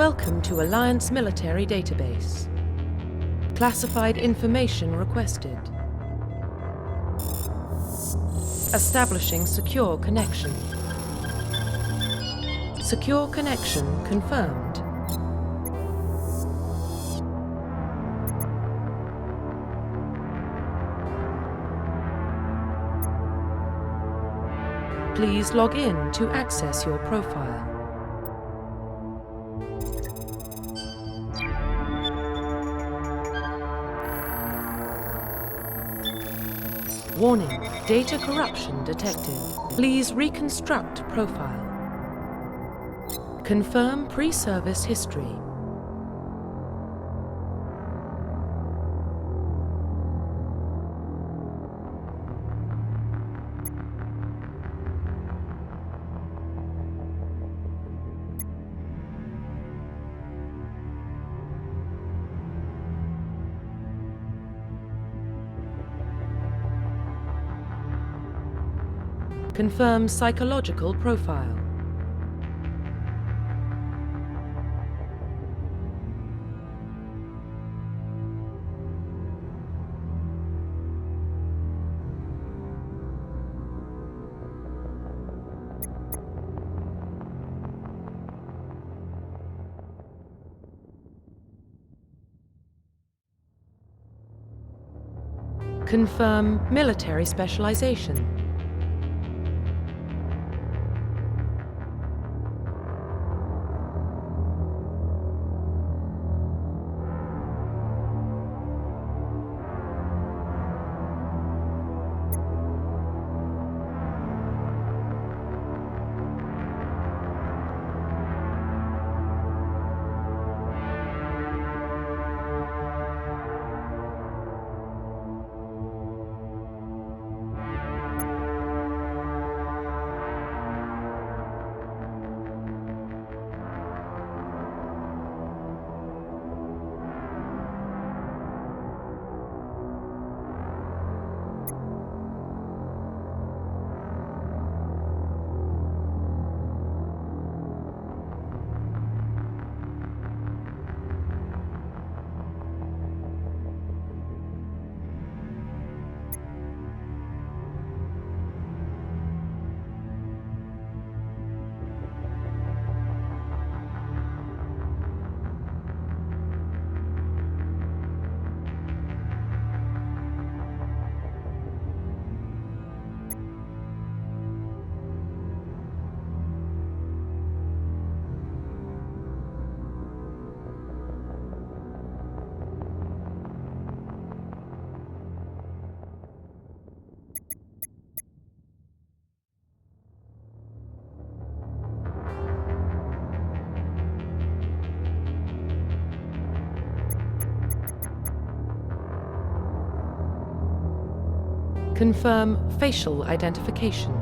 Welcome to Alliance Military Database. Classified information requested. Establishing secure connection. Secure connection confirmed. Please log in to access your profile. Warning, data corruption detected. Please reconstruct profile. Confirm pre-service history. Confirm psychological profile. Confirm military specialization. Confirm facial identification.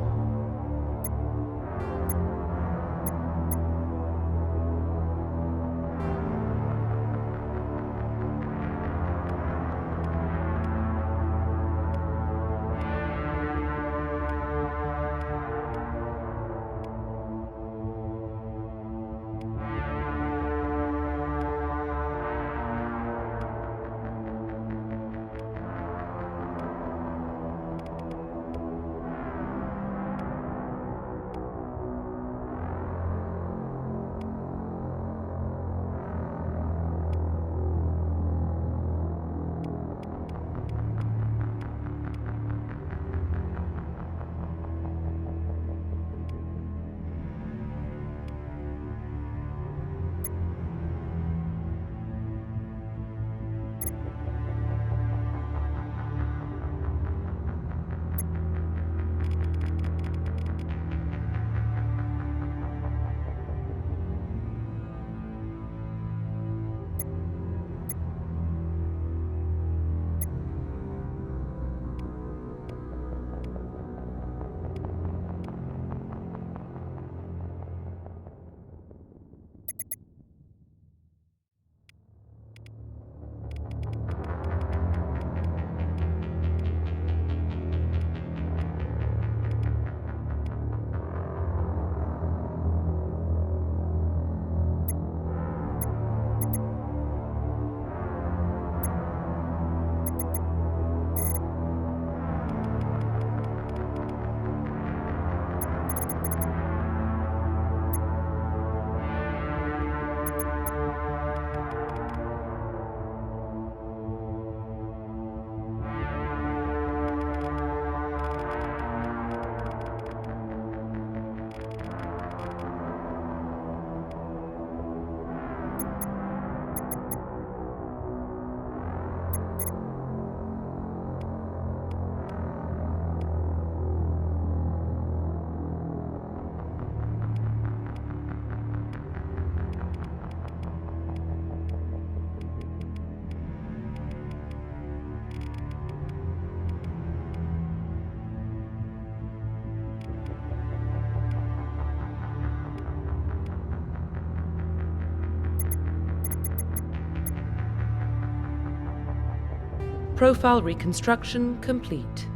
Profile reconstruction complete.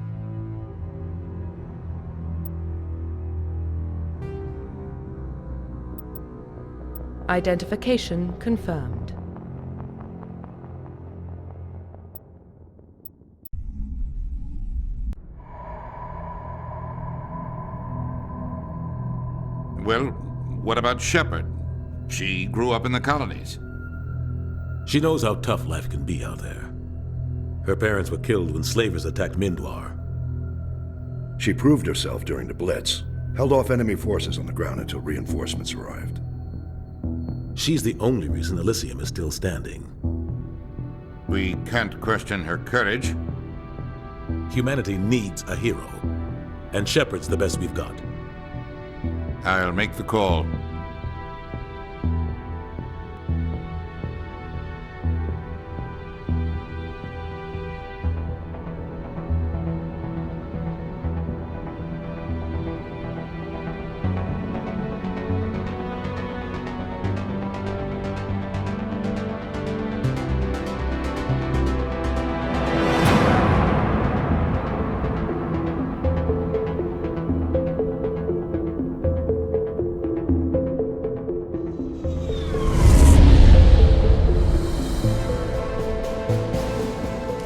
Identification confirmed. Well, what about Shepard? She grew up in the colonies. She knows how tough life can be out there. Her parents were killed when slavers attacked Mindwar. She proved herself during the Blitz, held off enemy forces on the ground until reinforcements arrived. She's the only reason Elysium is still standing. We can't question her courage. Humanity needs a hero, and Shepard's the best we've got. I'll make the call.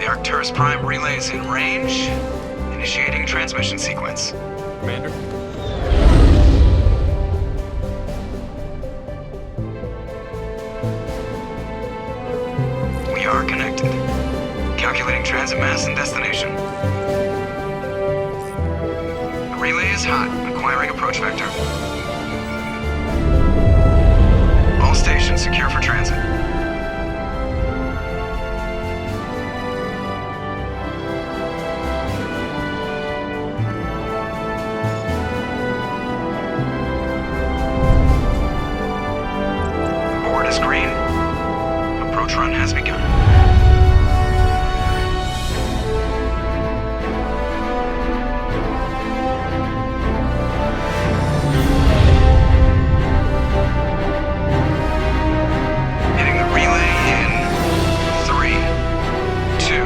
Arcturus Prime relays in range. Initiating transmission sequence. Commander? We are connected. Calculating transit mass and destination. The relay is hot. Acquiring approach vector. All stations secure for transit. Run has begun. Hitting the relay in 3, 2,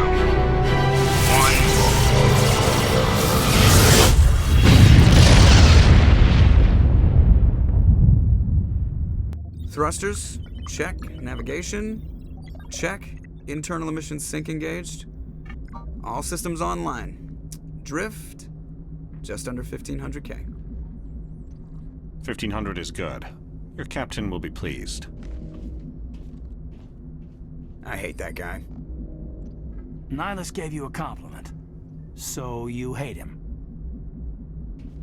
1. Thrusters, check. Navigation, check. Internal emissions sync engaged. All systems online. Drift, just under 1500K. 1500 is good. Your captain will be pleased. I hate that guy. Nihilus gave you a compliment. So you hate him.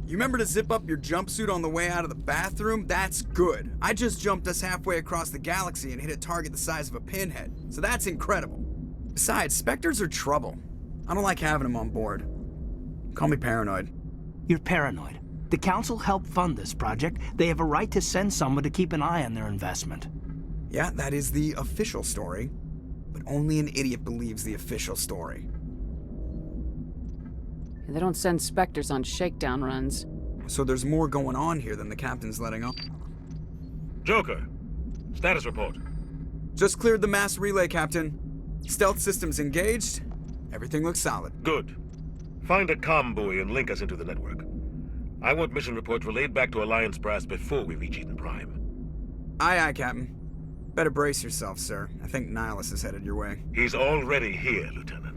You remember to zip up your jumpsuit on the way out of the bathroom? That's good. I just jumped us halfway across the galaxy and hit a target the size of a pinhead. So that's incredible. Besides, Spectres are trouble. I don't like having them on board. Call me paranoid. You're paranoid. The Council helped fund this project. They have a right to send someone to keep an eye on their investment. Yeah, that is the official story. But only an idiot believes the official story. They don't send Spectres on shakedown runs. So there's more going on here than the captain's letting on. Joker, status report. Just cleared the mass relay, Captain. Stealth systems engaged. Everything looks solid. Good. Find a comm buoy and link us into the network. I want mission reports relayed back to Alliance Brass before we reach Eden Prime. Aye, aye, Captain. Better brace yourself, sir. I think Nihilus is headed your way. He's already here, Lieutenant.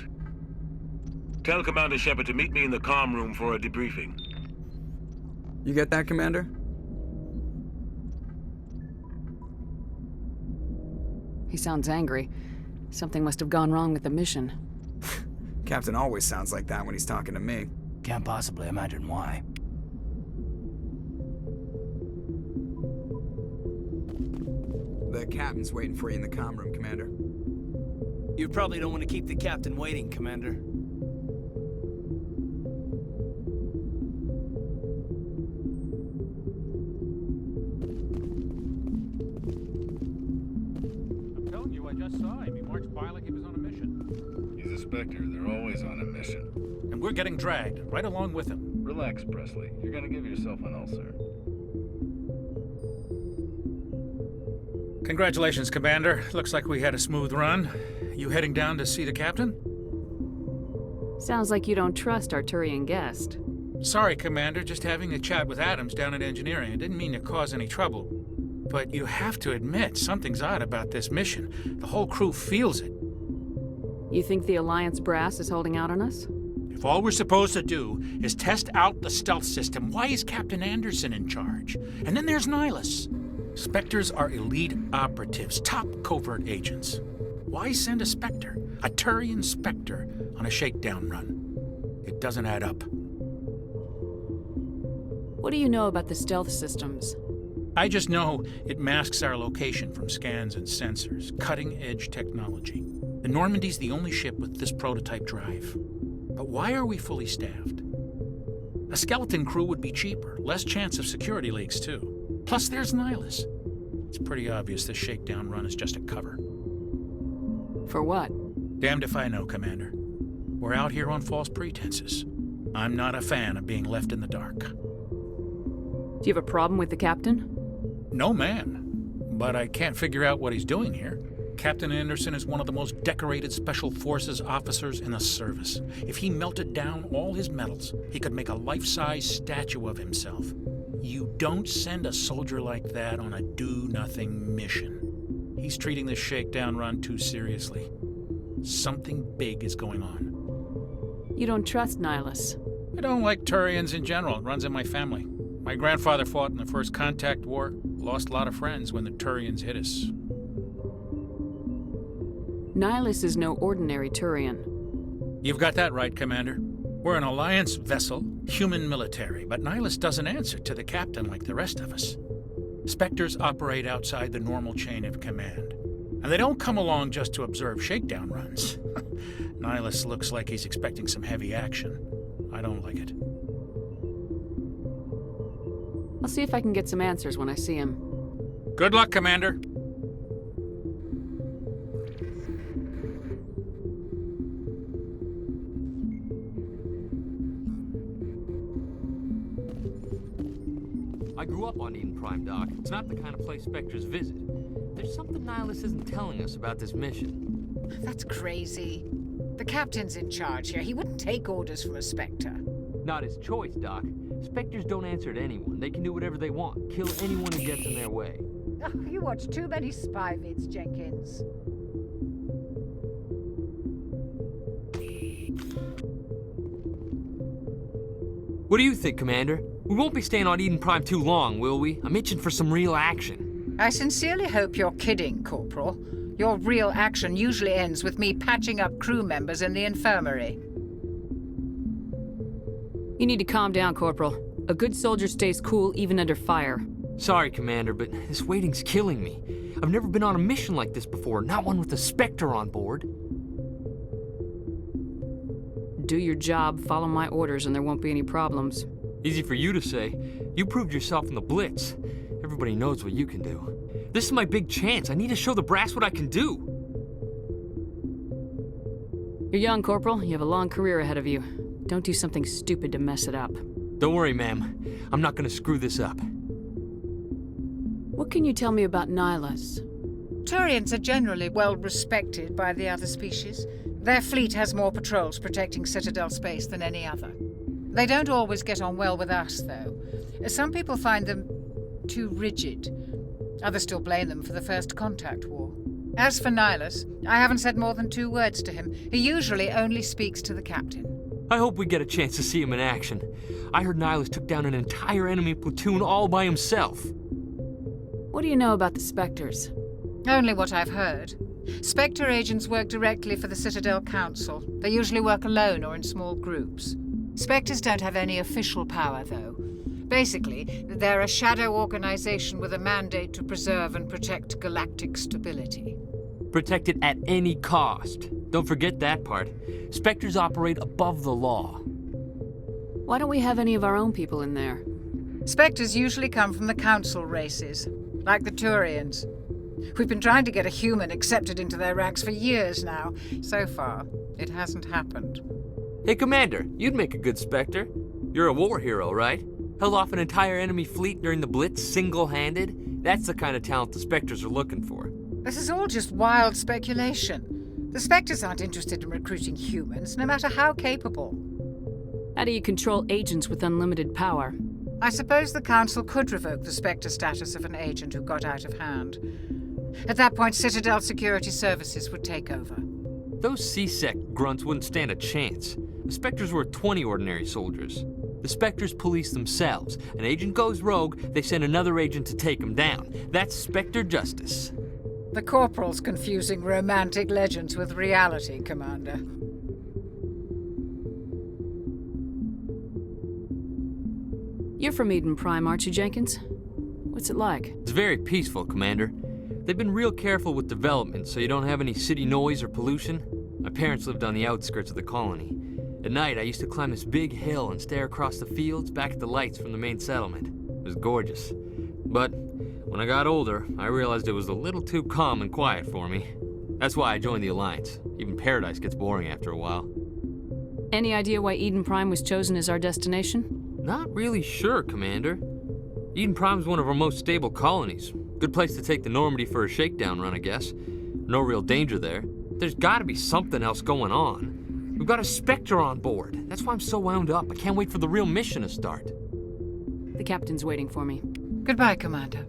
Tell Commander Shepard to meet me in the comm room for a debriefing. You get that, Commander? He sounds angry. Something must have gone wrong with the mission. Captain always sounds like that when he's talking to me. Can't possibly imagine why. The captain's waiting for you in the comm room, Commander. You probably don't want to keep the captain waiting, Commander. I'm telling you, I just saw him. He marched by like he was on a mission. He's a Spectre. They're always on a mission. And we're getting dragged, right along with him. Relax, Presley. You're gonna give yourself an ulcer. Congratulations, Commander. Looks like we had a smooth run. You heading down to see the captain? Sounds like you don't trust Arturian guest. Sorry, Commander, just having a chat with Adams down at engineering. I didn't mean to cause any trouble. But you have to admit, something's odd about this mission. The whole crew feels it. You think the Alliance brass is holding out on us? If all we're supposed to do is test out the stealth system, why is Captain Anderson in charge? And then there's Nihilus. Spectres are elite operatives, top covert agents. Why send a Spectre, a Turian Spectre, on a shakedown run? It doesn't add up. What do you know about the stealth systems? I just know it masks our location from scans and sensors. Cutting-edge technology. The Normandy's the only ship with this prototype drive. But why are we fully staffed? A skeleton crew would be cheaper, less chance of security leaks too. Plus there's Nihilus. It's pretty obvious this shakedown run is just a cover. For what? Damned if I know, Commander. We're out here on false pretenses. I'm not a fan of being left in the dark. Do you have a problem with the captain? No, man. But I can't figure out what he's doing here. Captain Anderson is one of the most decorated Special Forces officers in the service. If he melted down all his medals, he could make a life-size statue of himself. You don't send a soldier like that on a do-nothing mission. He's treating this shakedown run too seriously. Something big is going on. You don't trust Nihilus? I don't like Turians in general. It runs in my family. My grandfather fought in the First Contact War, lost a lot of friends when the Turians hit us. Nihilus is no ordinary Turian. You've got that right, Commander. We're an Alliance vessel, human military, but Nihilus doesn't answer to the captain like the rest of us. Spectres operate outside the normal chain of command, and they don't come along just to observe shakedown runs. Nihilus looks like he's expecting some heavy action. I don't like it. I'll see if I can get some answers when I see him. Good luck, Commander. I grew up on Eden Prime, Doc. It's not the kind of place Spectres visit. There's something Nihilus isn't telling us about this mission. That's crazy. The captain's in charge here. He wouldn't take orders from a Spectre. Not his choice, Doc. Spectres don't answer to anyone. They can do whatever they want. Kill anyone who gets in their way. Oh, you watch too many spy vids, Jenkins. What do you think, Commander? We won't be staying on Eden Prime too long, will we? I'm itching for some real action. I sincerely hope you're kidding, Corporal. Your real action usually ends with me patching up crew members in the infirmary. You need to calm down, Corporal. A good soldier stays cool even under fire. Sorry, Commander, but this waiting's killing me. I've never been on a mission like this before, not one with a Spectre on board. Do your job, follow my orders, and there won't be any problems. Easy for you to say. You proved yourself in the Blitz. Everybody knows what you can do. This is my big chance. I need to show the brass what I can do. You're young, Corporal. You have a long career ahead of you. Don't do something stupid to mess it up. Don't worry, ma'am. I'm not gonna screw this up. What can you tell me about Nihilus? Turians are generally well respected by the other species. Their fleet has more patrols protecting Citadel space than any other. They don't always get on well with us, though. Some people find them too rigid. Others still blame them for the First Contact War. As for Nihilus, I haven't said more than 2 words to him. He usually only speaks to the captain. I hope we get a chance to see him in action. I heard Nihilus took down an entire enemy platoon all by himself. What do you know about the Spectres? Only what I've heard. Spectre agents work directly for the Citadel Council. They usually work alone or in small groups. Spectres don't have any official power, though. Basically, they're a shadow organization with a mandate to preserve and protect galactic stability. Protect it at any cost. Don't forget that part. Spectres operate above the law. Why don't we have any of our own people in there? Spectres usually come from the Council races, like the Turians. We've been trying to get a human accepted into their ranks for years now. So far, it hasn't happened. Hey, Commander, you'd make a good Spectre. You're a war hero, right? Held off an entire enemy fleet during the Blitz single-handed? That's the kind of talent the Spectres are looking for. This is all just wild speculation. The Spectres aren't interested in recruiting humans, no matter how capable. How do you control agents with unlimited power? I suppose the Council could revoke the Spectre status of an agent who got out of hand. At that point, Citadel Security Services would take over. Those C-Sec grunts wouldn't stand a chance. The Spectres were 20 ordinary soldiers. The Spectres police themselves. An agent goes rogue, they send another agent to take him down. That's Spectre justice. The Corporal's confusing romantic legends with reality, Commander. You're from Eden Prime, aren't you, Jenkins? What's it like? It's very peaceful, Commander. They've been real careful with development, so you don't have any city noise or pollution. My parents lived on the outskirts of the colony. At night, I used to climb this big hill and stare across the fields back at the lights from the main settlement. It was gorgeous. But when I got older, I realized it was a little too calm and quiet for me. That's why I joined the Alliance. Even Paradise gets boring after a while. Any idea why Eden Prime was chosen as our destination? Not really sure, Commander. Eden Prime's one of our most stable colonies. Good place to take the Normandy for a shakedown run, I guess. No real danger there. There's gotta be something else going on. We've got a Spectre on board. That's why I'm so wound up. I can't wait for the real mission to start. The captain's waiting for me. Goodbye, Commander.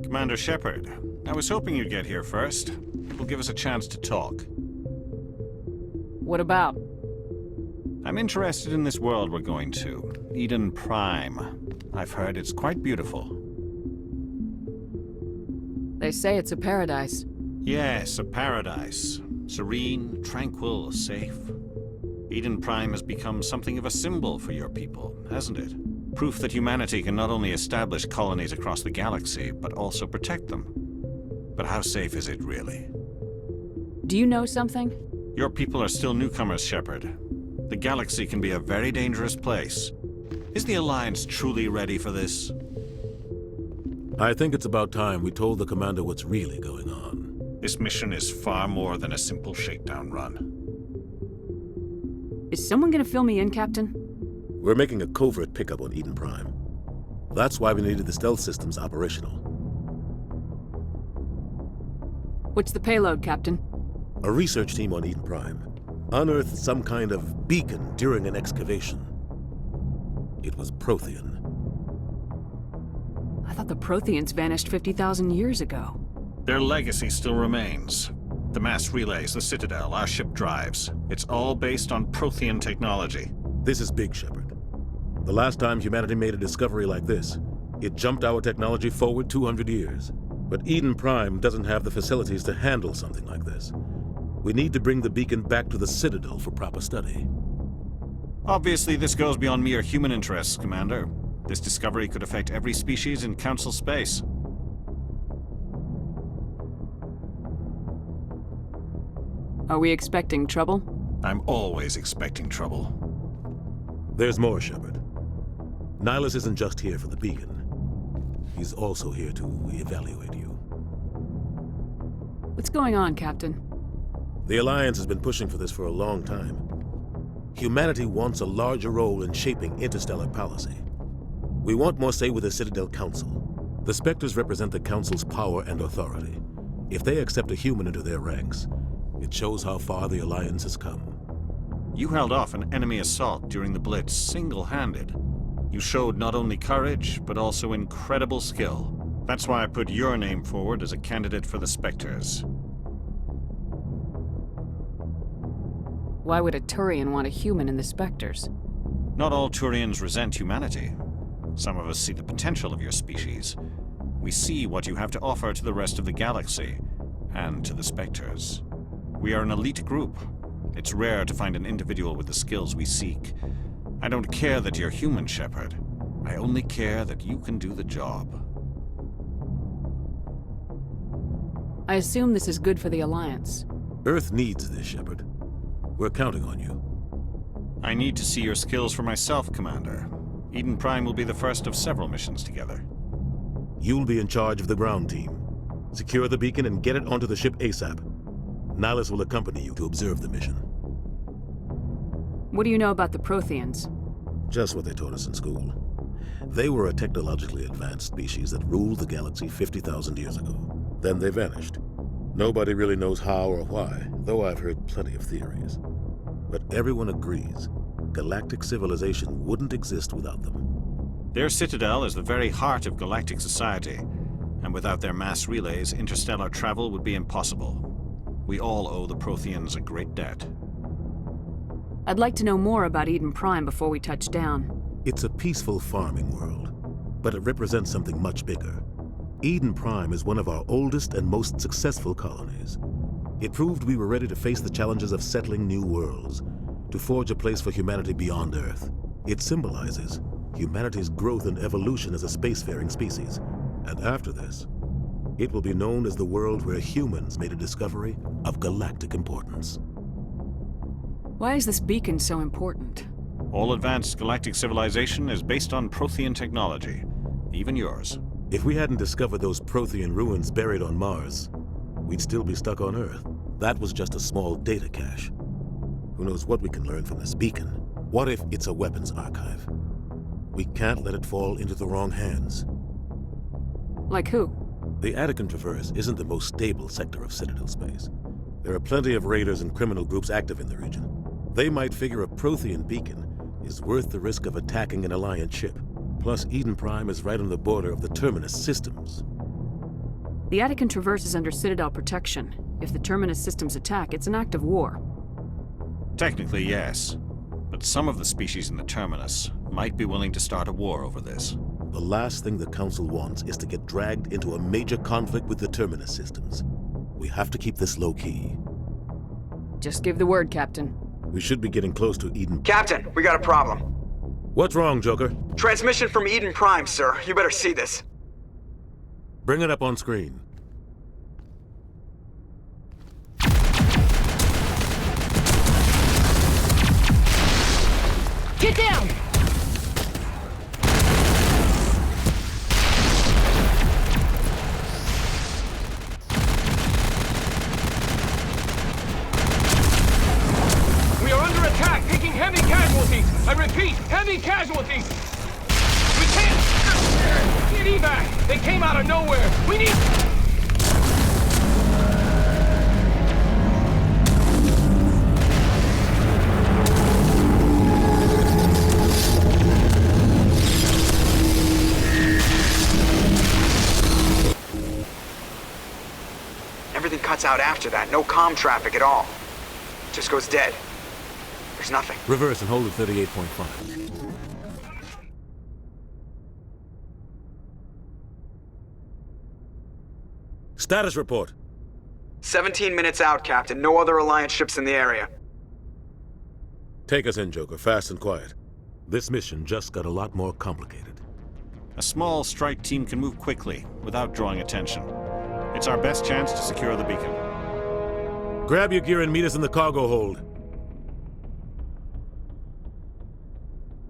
Commander Shepard, I was hoping you'd get here first. It will give us a chance to talk. What about? I'm interested in this world we're going to, Eden Prime. I've heard it's quite beautiful. They say it's a paradise. Yes, a paradise. Serene, tranquil, safe. Eden Prime has become something of a symbol for your people, hasn't it? Proof that humanity can not only establish colonies across the galaxy, but also protect them. But how safe is it, really? Do you know something? Your people are still newcomers, Shepard. The galaxy can be a very dangerous place. Is the Alliance truly ready for this? I think it's about time we told the Commander what's really going on. This mission is far more than a simple shakedown run. Is someone gonna fill me in, Captain? We're making a covert pickup on Eden Prime. That's why we needed the stealth systems operational. What's the payload, Captain? A research team on Eden Prime unearthed some kind of beacon during an excavation. It was Prothean. I thought the Protheans vanished 50,000 years ago. Their legacy still remains. The mass relays, the Citadel, our ship drives. It's all based on Prothean technology. This is big, Shepard. The last time humanity made a discovery like this, it jumped our technology forward 200 years. But Eden Prime doesn't have the facilities to handle something like this. We need to bring the beacon back to the Citadel for proper study. Obviously, this goes beyond mere human interests, Commander. This discovery could affect every species in Council space. Are we expecting trouble? I'm always expecting trouble. There's more, Shepard. Nihilus isn't just here for the beacon. He's also here to evaluate you. What's going on, Captain? The Alliance has been pushing for this for a long time. Humanity wants a larger role in shaping interstellar policy. We want more say with the Citadel Council. The Spectres represent the Council's power and authority. If they accept a human into their ranks, it shows how far the Alliance has come. You held off an enemy assault during the Blitz single-handed. You showed not only courage, but also incredible skill. That's why I put your name forward as a candidate for the Spectres. Why would a Turian want a human in the Spectres? Not all Turians resent humanity. Some of us see the potential of your species. We see what you have to offer to the rest of the galaxy, and to the Spectres. We are an elite group. It's rare to find an individual with the skills we seek. I don't care that you're human, Shepard. I only care that you can do the job. I assume this is good for the Alliance. Earth needs this, Shepard. We're counting on you. I need to see your skills for myself, Commander. Eden Prime will be the first of several missions together. You'll be in charge of the ground team. Secure the beacon and get it onto the ship ASAP. Nihilus will accompany you to observe the mission. What do you know about the Protheans? Just what they taught us in school. They were a technologically advanced species that ruled the galaxy 50,000 years ago. Then they vanished. Nobody really knows how or why, though I've heard plenty of theories. But everyone agrees galactic civilization wouldn't exist without them. Their citadel is the very heart of galactic society, and without their mass relays, interstellar travel would be impossible. We all owe the Protheans a great debt. I'd like to know more about Eden Prime before we touch down. It's a peaceful farming world, but it represents something much bigger. Eden Prime is one of our oldest and most successful colonies. It proved we were ready to face the challenges of settling new worlds, to forge a place for humanity beyond Earth. It symbolizes humanity's growth and evolution as a spacefaring species. And after this, it will be known as the world where humans made a discovery of galactic importance. Why is this beacon so important? All advanced galactic civilization is based on Prothean technology, even yours. If we hadn't discovered those Prothean ruins buried on Mars, we'd still be stuck on Earth. That was just a small data cache. Who knows what we can learn from this beacon? What if it's a weapons archive? We can't let it fall into the wrong hands. Like who? The Attican Traverse isn't the most stable sector of Citadel space. There are plenty of raiders and criminal groups active in the region. They might figure a Prothean beacon is worth the risk of attacking an Alliance ship. Plus, Eden Prime is right on the border of the Terminus systems. The Attican Traverse is under Citadel protection. If the Terminus systems attack, it's an act of war. Technically, yes. But some of the species in the Terminus might be willing to start a war over this. The last thing the Council wants is to get dragged into a major conflict with the Terminus systems. We have to keep this low-key. Just give the word, Captain. We should be getting close to Eden. Captain, we got a problem. What's wrong, Joker? Transmission from Eden Prime, sir. You better see this. Bring it up on screen. Get down! We are under attack, taking heavy casualties. I repeat, heavy casualties. We can't get evac. They came out of nowhere. We need... Everything cuts out after that. No comm traffic at all. Just goes dead. There's nothing. Reverse and hold at 38.5. Status report. 17 minutes out, Captain. No other Alliance ships in the area. Take us in, Joker, fast and quiet. This mission just got a lot more complicated. A small strike team can move quickly, without drawing attention. It's our best chance to secure the beacon. Grab your gear and meet us in the cargo hold.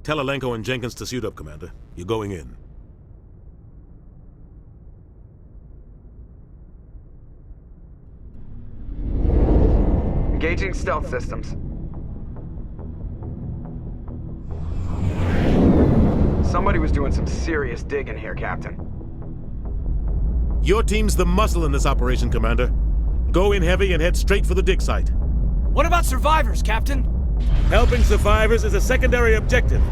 Tell Alenko and Jenkins to suit up, Commander. You're going in. Engaging stealth systems. Somebody was doing some serious digging here, Captain. Your team's the muscle in this operation, Commander. Go in heavy and head straight for the dig site. What about survivors, Captain? Helping survivors is a secondary objective.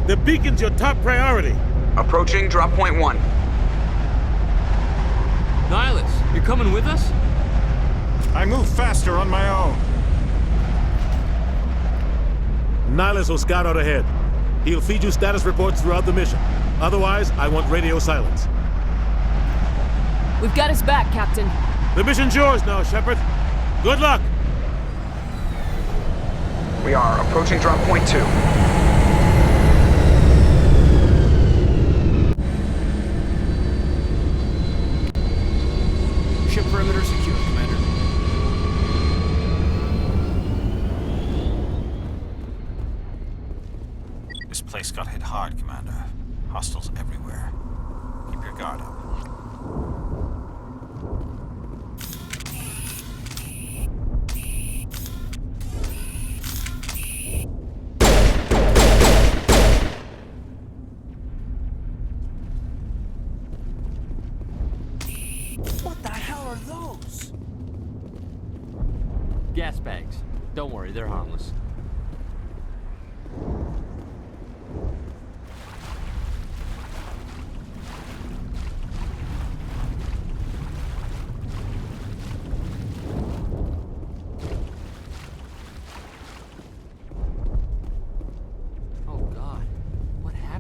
The beacon's your top priority. Approaching drop point 1. Nihilus, you're coming with us? I move faster on my own. Nihilus will scout out ahead. He'll feed you status reports throughout the mission. Otherwise, I want radio silence. We've got his back, Captain. The mission's yours now, Shepard. Good luck! We are approaching drop point 2. Ship perimeter secure, Commander. This place got hit hard, Commander. Hostiles everywhere. Keep your guard up.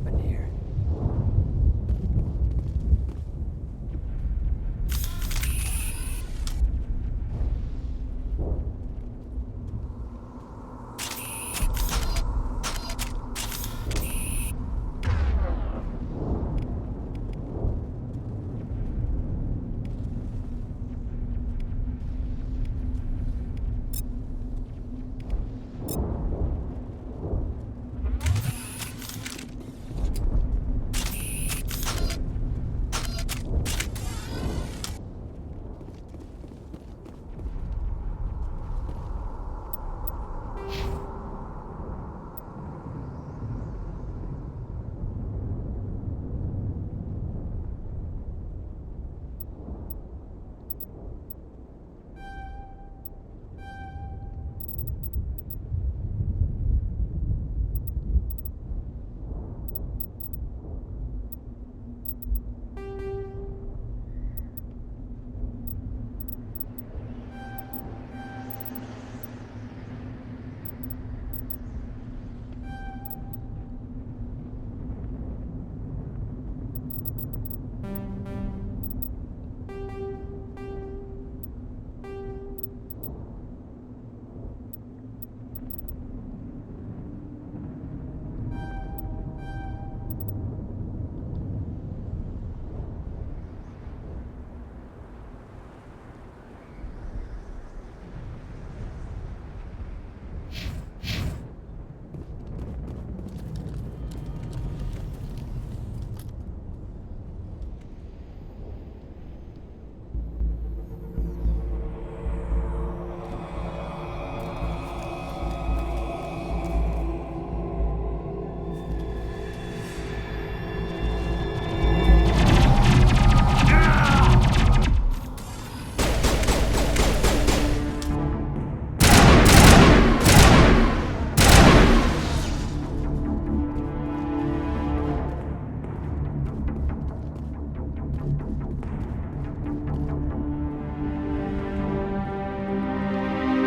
happened here.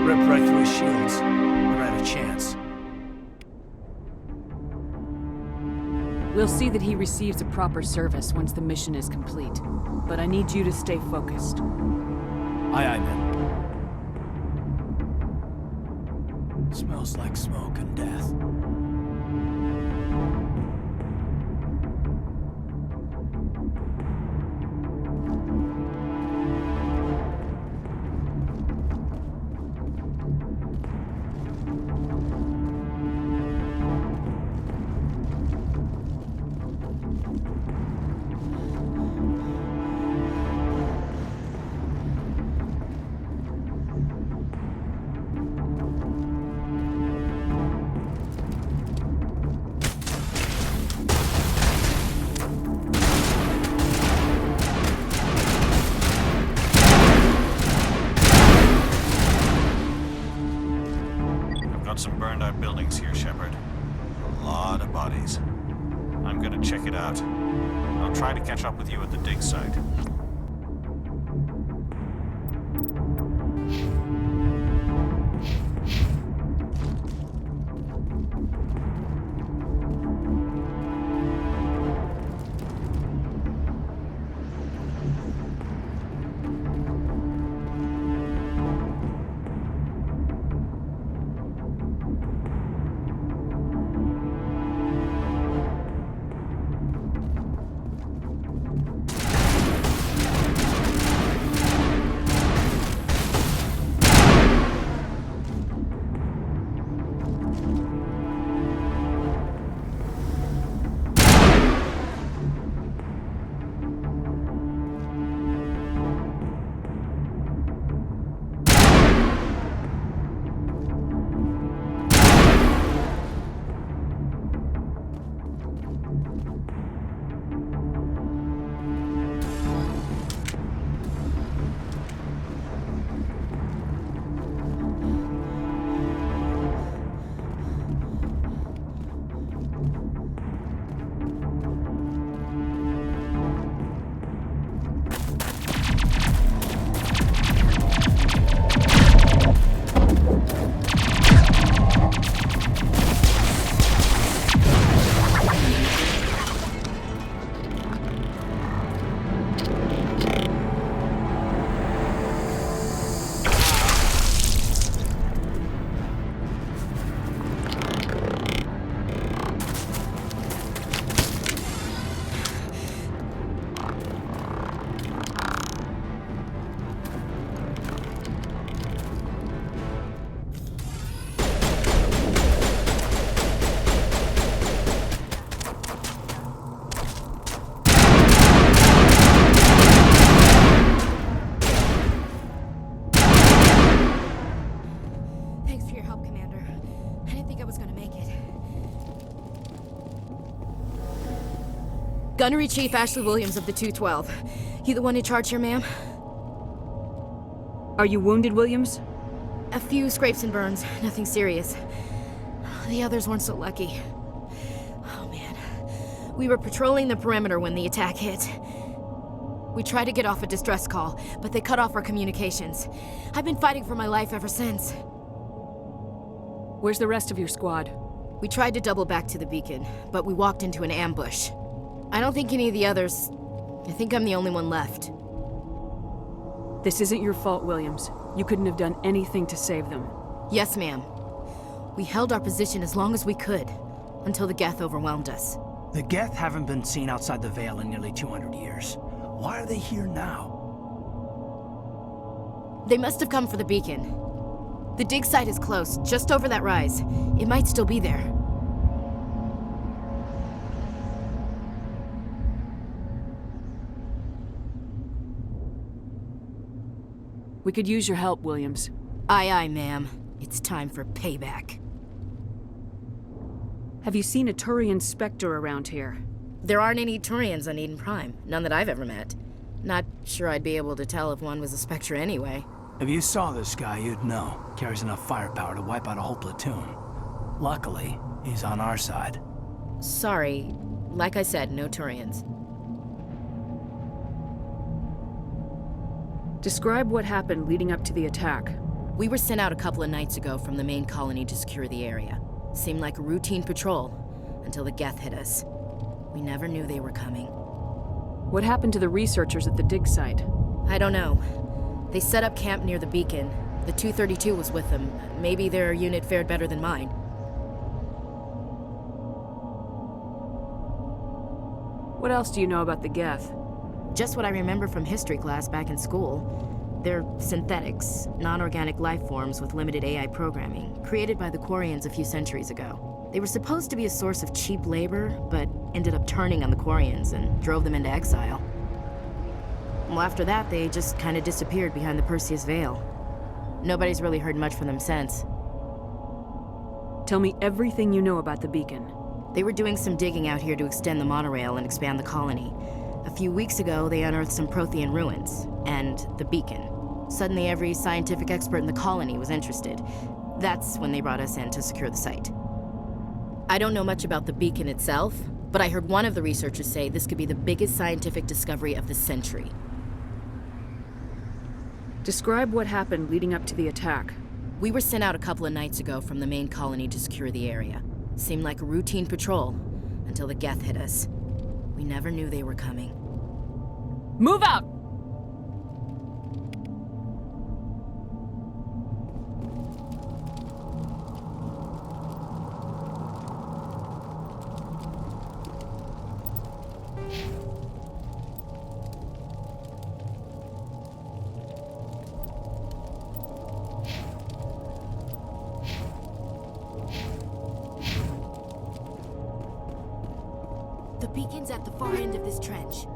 Rip right through his shields. Never had a chance. We'll see that he receives a proper service once the mission is complete. But I need you to stay focused. Aye, aye, man. Smells like smoke and death. Some burned out buildings here, Shepard. A lot of bodies. I'm gonna check it out. I'll try to catch up with you at the dig site. Gunnery Chief Ashley Williams of the 212. You the one in charge here, ma'am? Are you wounded, Williams? A few scrapes and burns, nothing serious. The others weren't so lucky. Oh man. We were patrolling the perimeter when the attack hit. We tried to get off a distress call, but they cut off our communications. I've been fighting for my life ever since. Where's the rest of your squad? We tried to double back to the beacon, but we walked into an ambush. I don't think any of the others... I think I'm the only one left. This isn't your fault, Williams. You couldn't have done anything to save them. Yes, ma'am. We held our position as long as we could, until the Geth overwhelmed us. The Geth haven't been seen outside the Veil in nearly 200 years. Why are they here now? They must have come for the beacon. The dig site is close, just over that rise. It might still be there. We could use your help, Williams. Aye, aye, ma'am. It's time for payback. Have you seen a Turian Spectre around here? There aren't any Turians on Eden Prime. None that I've ever met. Not sure I'd be able to tell if one was a Spectre anyway. If you saw this guy, you'd know. Carries enough firepower to wipe out a whole platoon. Luckily, he's on our side. Sorry. Like I said, no Turians. Describe what happened leading up to the attack. We were sent out a couple of nights ago from the main colony to secure the area. Seemed like a routine patrol, until the Geth hit us. We never knew they were coming. What happened to the researchers at the dig site? I don't know. They set up camp near the beacon. The 232 was with them. Maybe their unit fared better than mine. What else do you know about the Geth? Just what I remember from history class back in school. They're synthetics, non-organic life forms with limited AI programming, created by the Quarians a few centuries ago. They were supposed to be a source of cheap labor, but ended up turning on the Quarians and drove them into exile. Well, after that, they just kind of disappeared behind the Perseus Veil. Nobody's really heard much from them since. Tell me everything you know about the beacon. They were doing some digging out here to extend the monorail and expand the colony. A few weeks ago, they unearthed some Prothean ruins, and the beacon. Suddenly, every scientific expert in the colony was interested. That's when they brought us in to secure the site. I don't know much about the beacon itself, but I heard one of the researchers say this could be the biggest scientific discovery of the century. Describe what happened leading up to the attack. We were sent out a couple of nights ago from the main colony to secure the area. Seemed like a routine patrol, until the Geth hit us. We never knew they were coming. Move out! The beacon's at the far end of this trench.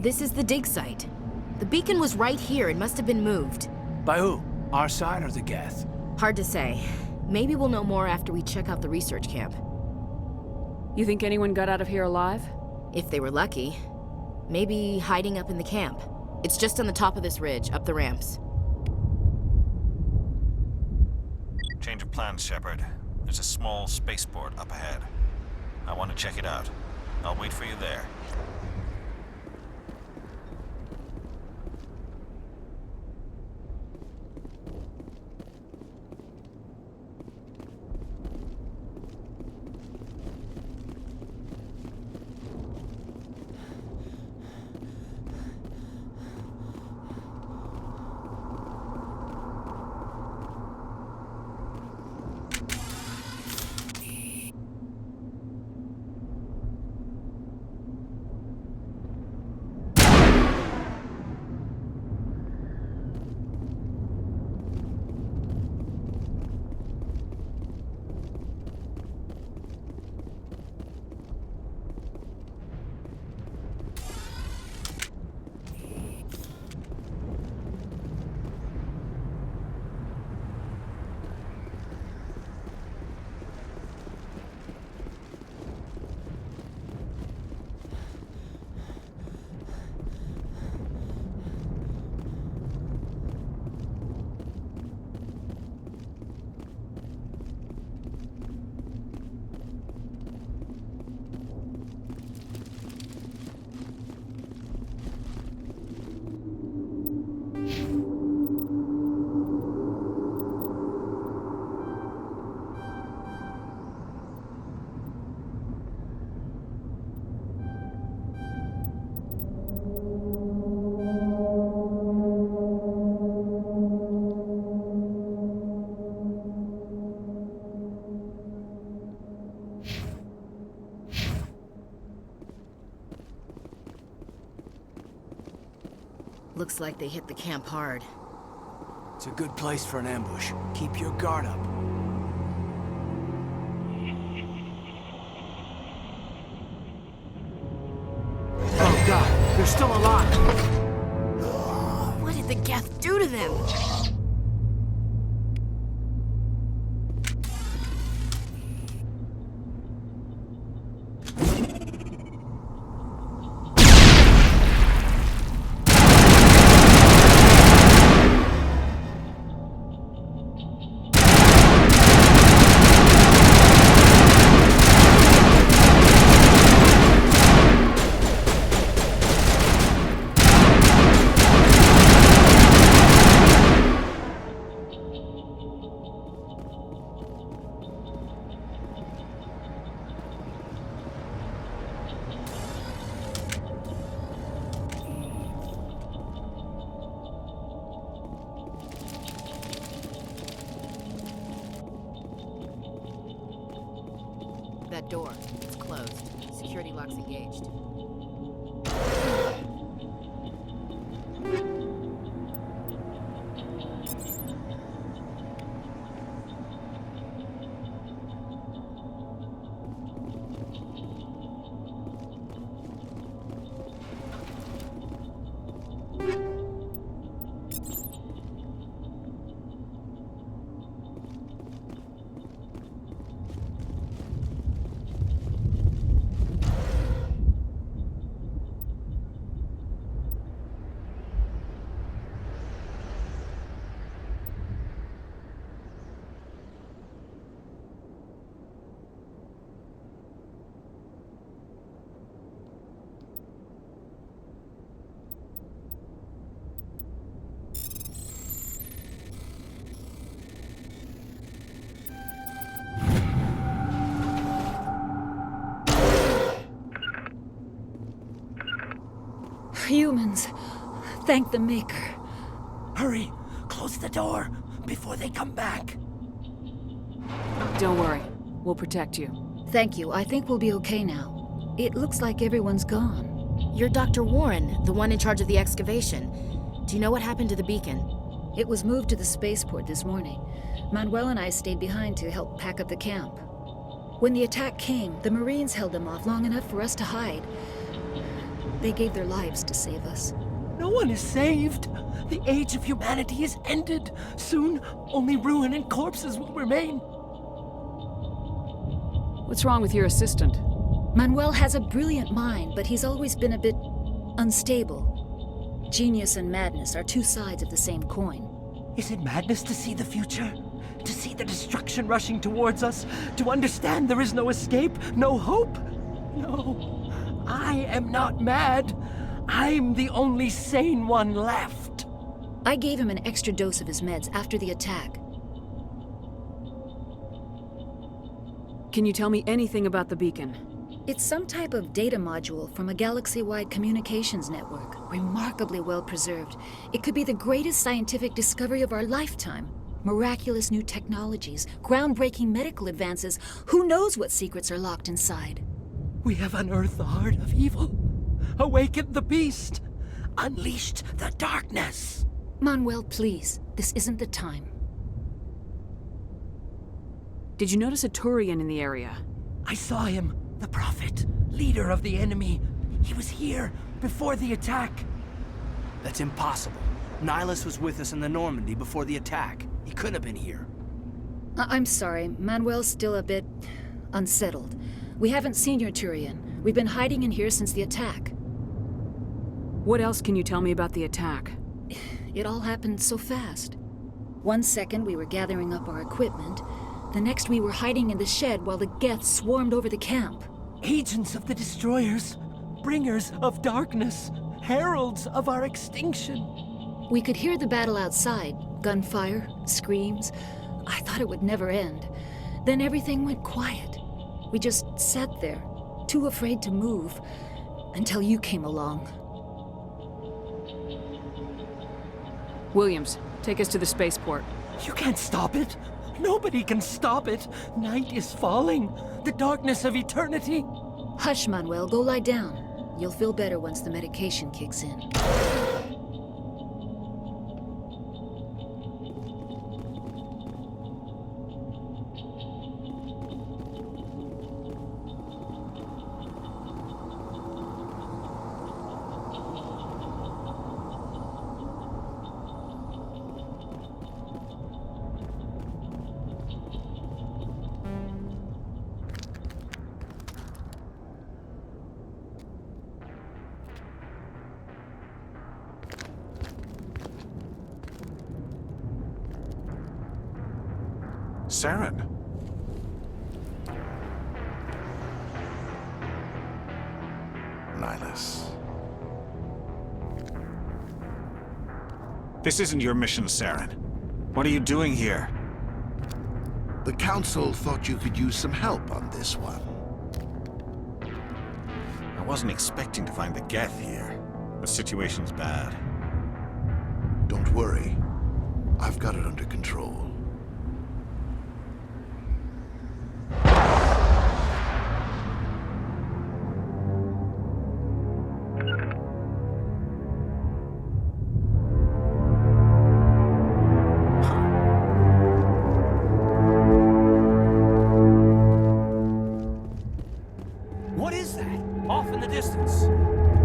This is the dig site. The beacon was right here. It must have been moved. By who? Our side or the Geth? Hard to say. Maybe we'll know more after we check out the research camp. You think anyone got out of here alive? If they were lucky. Maybe hiding up in the camp. It's just on the top of this ridge, up the ramps. Change of plans, Shepard. There's a small spaceport up ahead. I want to check it out. I'll wait for you there. Looks like they hit the camp hard. It's a good place for an ambush. Keep your guard up. Oh god, they're still alive! What did the Geth do to them? That door, it's closed. Security lock's engaged. Humans. Thank the Maker. Hurry! Close the door before they come back. Don't worry. We'll protect you. Thank you. I think we'll be okay now. It looks like everyone's gone. You're Dr. Warren, the one in charge of the excavation. Do you know what happened to the beacon? It was moved to the spaceport this morning. Manuel and I stayed behind to help pack up the camp. When the attack came, the Marines held them off long enough for us to hide. They gave their lives to save us. No one is saved. The age of humanity is ended. Soon, only ruin and corpses will remain. What's wrong with your assistant? Manuel has a brilliant mind, but he's always been a bit unstable. Genius and madness are two sides of the same coin. Is it madness to see the future? To see the destruction rushing towards us? To understand there is no escape, no hope? No, I am not mad. I'm the only sane one left. I gave him an extra dose of his meds after the attack. Can you tell me anything about the beacon? It's some type of data module from a galaxy-wide communications network, remarkably well preserved. It could be the greatest scientific discovery of our lifetime. Miraculous new technologies, groundbreaking medical advances. Who knows what secrets are locked inside? We have unearthed the heart of evil, awakened the beast, unleashed the darkness. Manuel, please, this isn't the time. Did you notice a Turian in the area? I saw him, the Prophet, leader of the enemy. He was here before the attack. That's impossible. Nihilus was with us in the Normandy before the attack. He couldn't have been here. I'm sorry, Manuel's still a bit unsettled. We haven't seen your Turian. We've been hiding in here since the attack. What else can you tell me about the attack? It all happened so fast. 1 second we were gathering up our equipment. The next we were hiding in the shed while the Geth swarmed over the camp. Agents of the Destroyers, bringers of darkness, heralds of our extinction. We could hear the battle outside. Gunfire, screams. I thought it would never end. Then everything went quiet. We just sat there, too afraid to move, until you came along. Williams, take us to the spaceport. You can't stop it. Nobody can stop it. Night is falling. The darkness of eternity. Hush, Manuel. Go lie down. You'll feel better once the medication kicks in. Saren. Nihilus. This isn't your mission, Saren. What are you doing here? The Council thought you could use some help on this one. I wasn't expecting to find the Geth here. The situation's bad. Don't worry. I've got it under control. What is that? Off in the distance.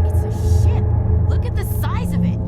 It's a ship. Look at the size of it.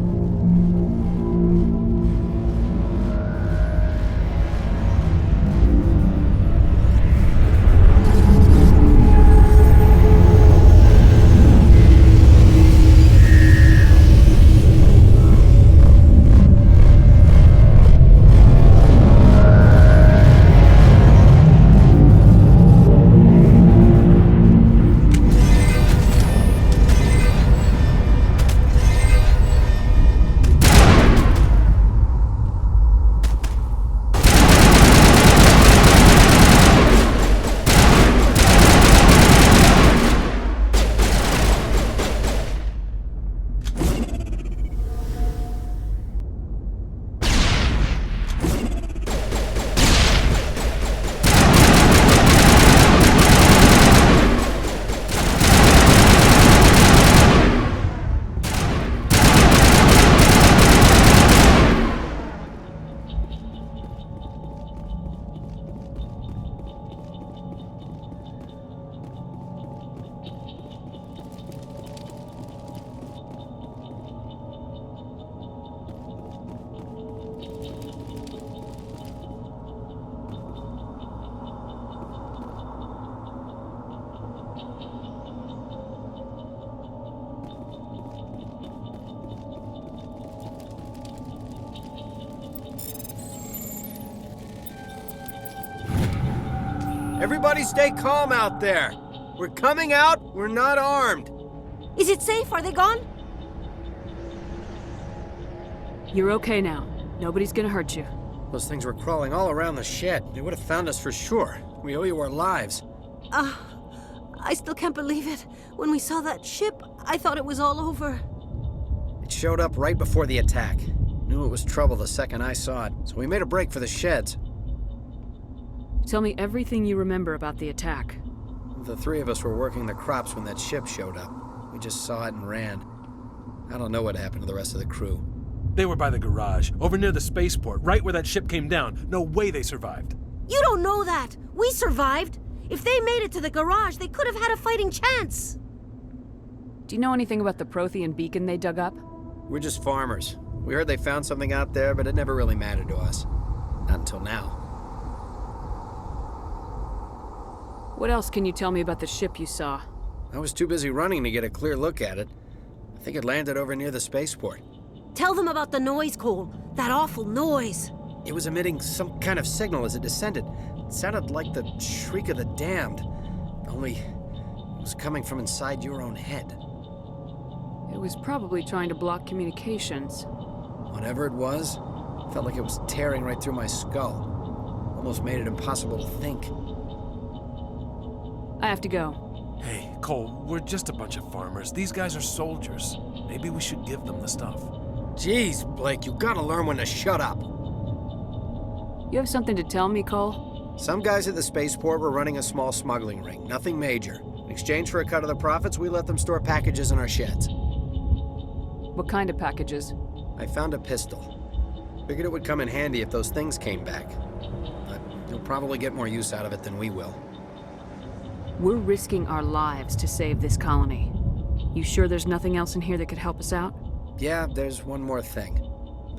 Everybody stay calm out there. We're coming out, we're not armed. Is it safe? Are they gone? You're okay now. Nobody's gonna hurt you. Those things were crawling all around the shed. They would have found us for sure. We owe you our lives. I still can't believe it. When we saw that ship, I thought it was all over. It showed up right before the attack. Knew it was trouble the second I saw it, so we made a break for the sheds. Tell me everything you remember about the attack. The three of us were working the crops when that ship showed up. We just saw it and ran. I don't know what happened to the rest of the crew. They were by the garage, over near the spaceport, right where that ship came down. No way they survived. You don't know that. We survived. If they made it to the garage, they could have had a fighting chance. Do you know anything about the Prothean beacon they dug up? We're just farmers. We heard they found something out there, but it never really mattered to us. Not until now. What else can you tell me about the ship you saw? I was too busy running to get a clear look at it. I think it landed over near the spaceport. Tell them about the noise, Cole. That awful noise. It was emitting some kind of signal as it descended. It sounded like the shriek of the damned. Only it was coming from inside your own head. It was probably trying to block communications. Whatever it was, felt like it was tearing right through my skull. Almost made it impossible to think. I have to go. Hey, Cole, we're just a bunch of farmers. These guys are soldiers. Maybe we should give them the stuff. Jeez, Blake, you gotta learn when to shut up. You have something to tell me, Cole? Some guys at the spaceport were running a small smuggling ring, nothing major. In exchange for a cut of the profits, we let them store packages in our sheds. What kind of packages? I found a pistol. Figured it would come in handy if those things came back. But you'll probably get more use out of it than we will. We're risking our lives to save this colony. You sure there's nothing else in here that could help us out? Yeah, there's one more thing.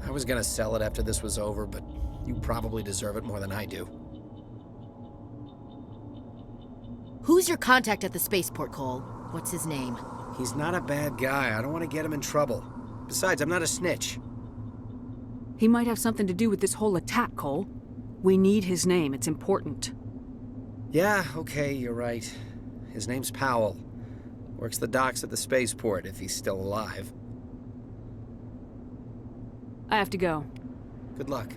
I was gonna sell it after this was over, but you probably deserve it more than I do. Who's your contact at the spaceport, Cole? What's his name? He's not a bad guy. I don't want to get him in trouble. Besides, I'm not a snitch. He might have something to do with this whole attack, Cole. We need his name. It's important. Yeah, okay, you're right. His name's Powell. Works the docks at the spaceport, if he's still alive. I have to go. Good luck.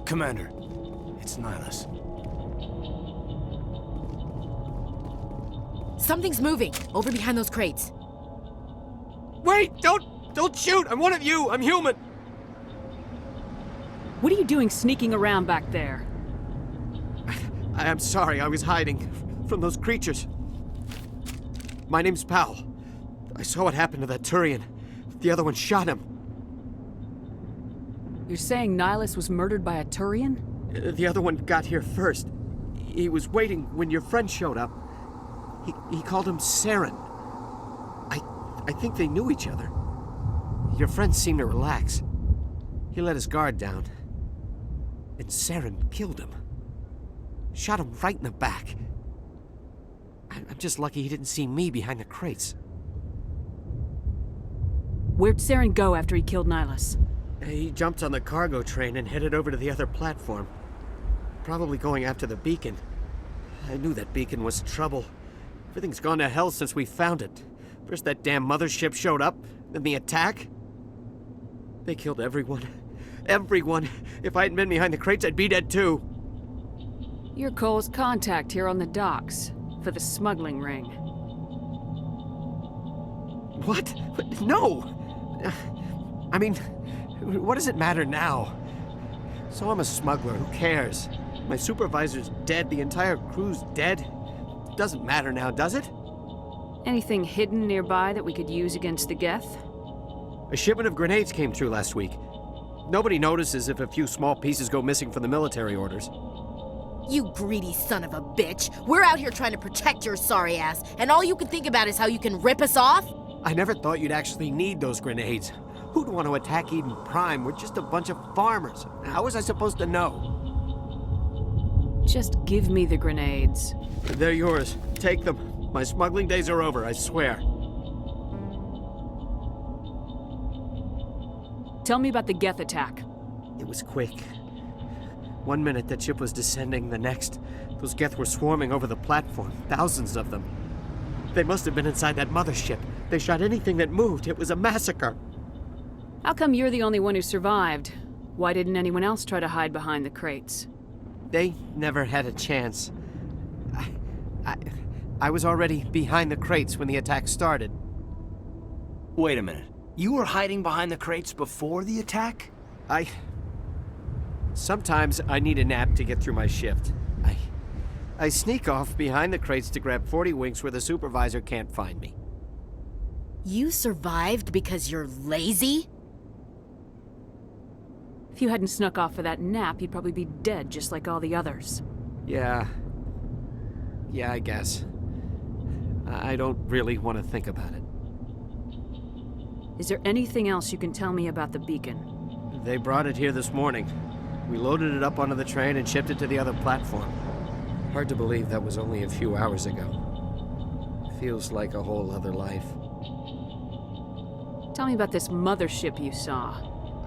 Commander, it's Nihilus. Something's moving, over behind those crates. Wait! Don't shoot! I'm one of you! I'm human! What are you doing sneaking around back there? I'm sorry, I was hiding from those creatures. My name's Powell. I saw what happened to that Turian. The other one shot him. You're saying Nihilus was murdered by a Turian? The other one got here first. He was waiting when your friend showed up. He called him Saren. I think they knew each other. Your friend seemed to relax. He let his guard down. And Saren killed him. Shot him right in the back. I'm just lucky he didn't see me behind the crates. Where'd Saren go after he killed Nihilus? He jumped on the cargo train and headed over to the other platform. Probably going after the beacon. I knew that beacon was trouble. Everything's gone to hell since we found it. First that damn mothership showed up, then the attack. They killed everyone. Everyone! If I hadn't been behind the crates, I'd be dead too. You're Cole's contact here on the docks, for the smuggling ring. What? No! I mean, what does it matter now? So I'm a smuggler, who cares? My supervisor's dead, the entire crew's dead. It doesn't matter now, does it? Anything hidden nearby that we could use against the Geth? A shipment of grenades came through last week. Nobody notices if a few small pieces go missing from the military orders. You greedy son of a bitch! We're out here trying to protect your sorry ass, and all you can think about is how you can rip us off? I never thought you'd actually need those grenades. Who'd want to attack Eden Prime? We're just a bunch of farmers. How was I supposed to know? Just give me the grenades. They're yours. Take them. My smuggling days are over, I swear. Tell me about the Geth attack. It was quick. 1 minute that ship was descending, the next, those Geth were swarming over the platform. Thousands of them. They must have been inside that mothership. They shot anything that moved. It was a massacre. How come you're the only one who survived? Why didn't anyone else try to hide behind the crates? They never had a chance. I was already behind the crates when the attack started. Wait a minute. You were hiding behind the crates before the attack? Sometimes I need a nap to get through my shift. I sneak off behind the crates to grab 40 winks where the supervisor can't find me. You survived because you're lazy? If you hadn't snuck off for that nap, you'd probably be dead just like all the others. Yeah, I guess. I don't really want to think about it. Is there anything else you can tell me about the beacon? They brought it here this morning. We loaded it up onto the train and shipped it to the other platform. Hard to believe that was only a few hours ago. Feels like a whole other life. Tell me about this mothership you saw.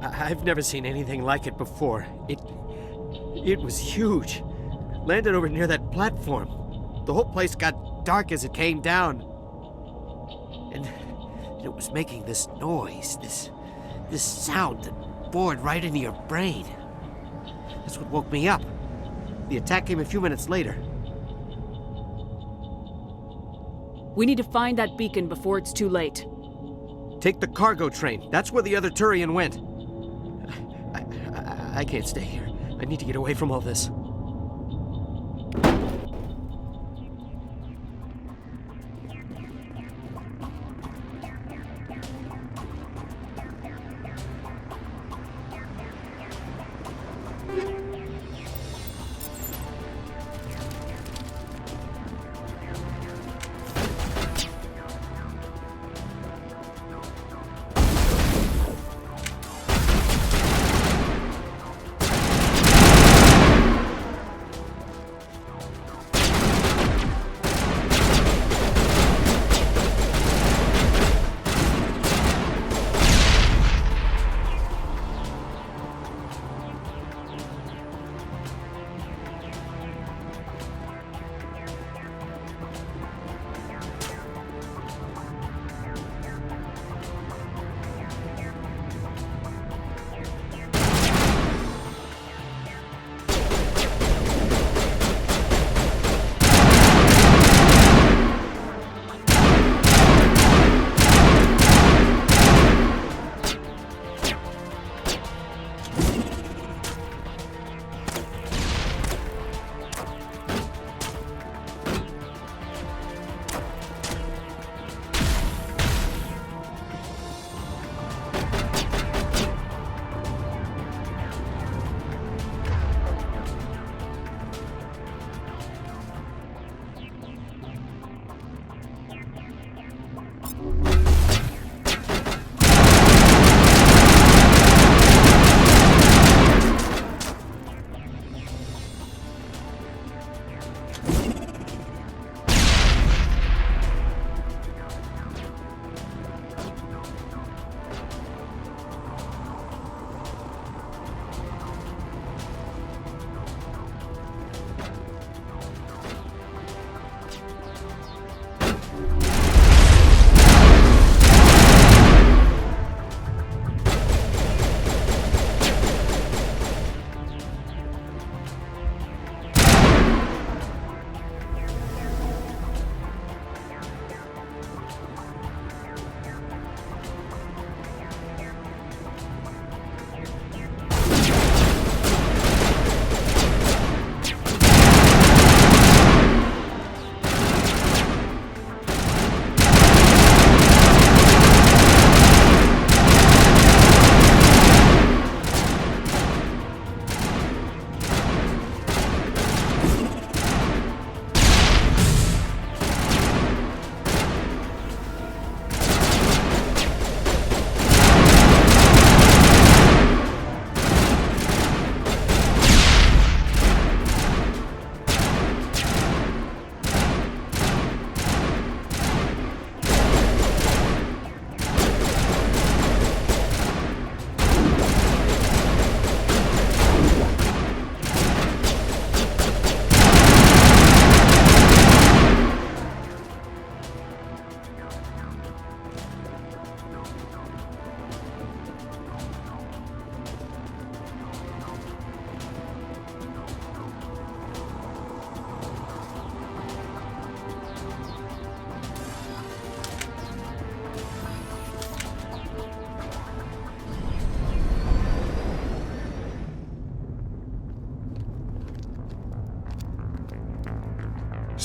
I've never seen anything like it before. It was huge. Landed over near that platform. The whole place got dark as it came down. And it was making this noise, this sound that bored right into your brain. That's what woke me up. The attack came a few minutes later. We need to find that beacon before it's too late. Take the cargo train. That's where the other Turian went. I can't stay here. I need to get away from all this.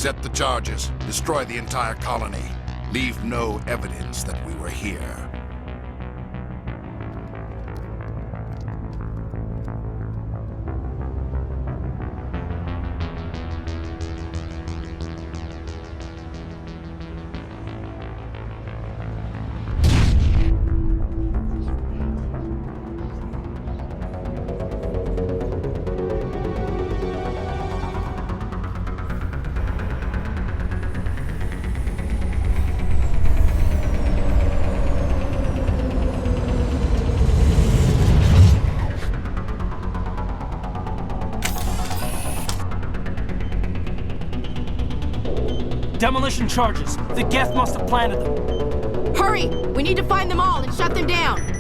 Set the charges. Destroy the entire colony. Leave no evidence that we were here. Demolition charges. The Geth must have planted them. Hurry! We need to find them all and shut them down.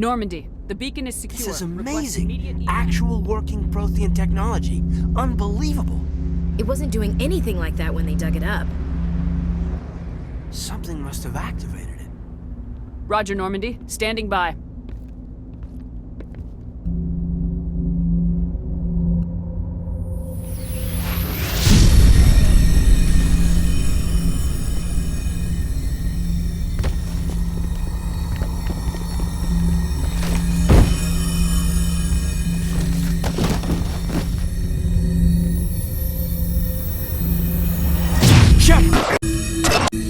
Normandy, the beacon is secure. This is Request amazing. immediate Actual working Prothean technology. Unbelievable. It wasn't doing anything like that when they dug it up. Something must have activated it. Roger, Normandy. Standing by.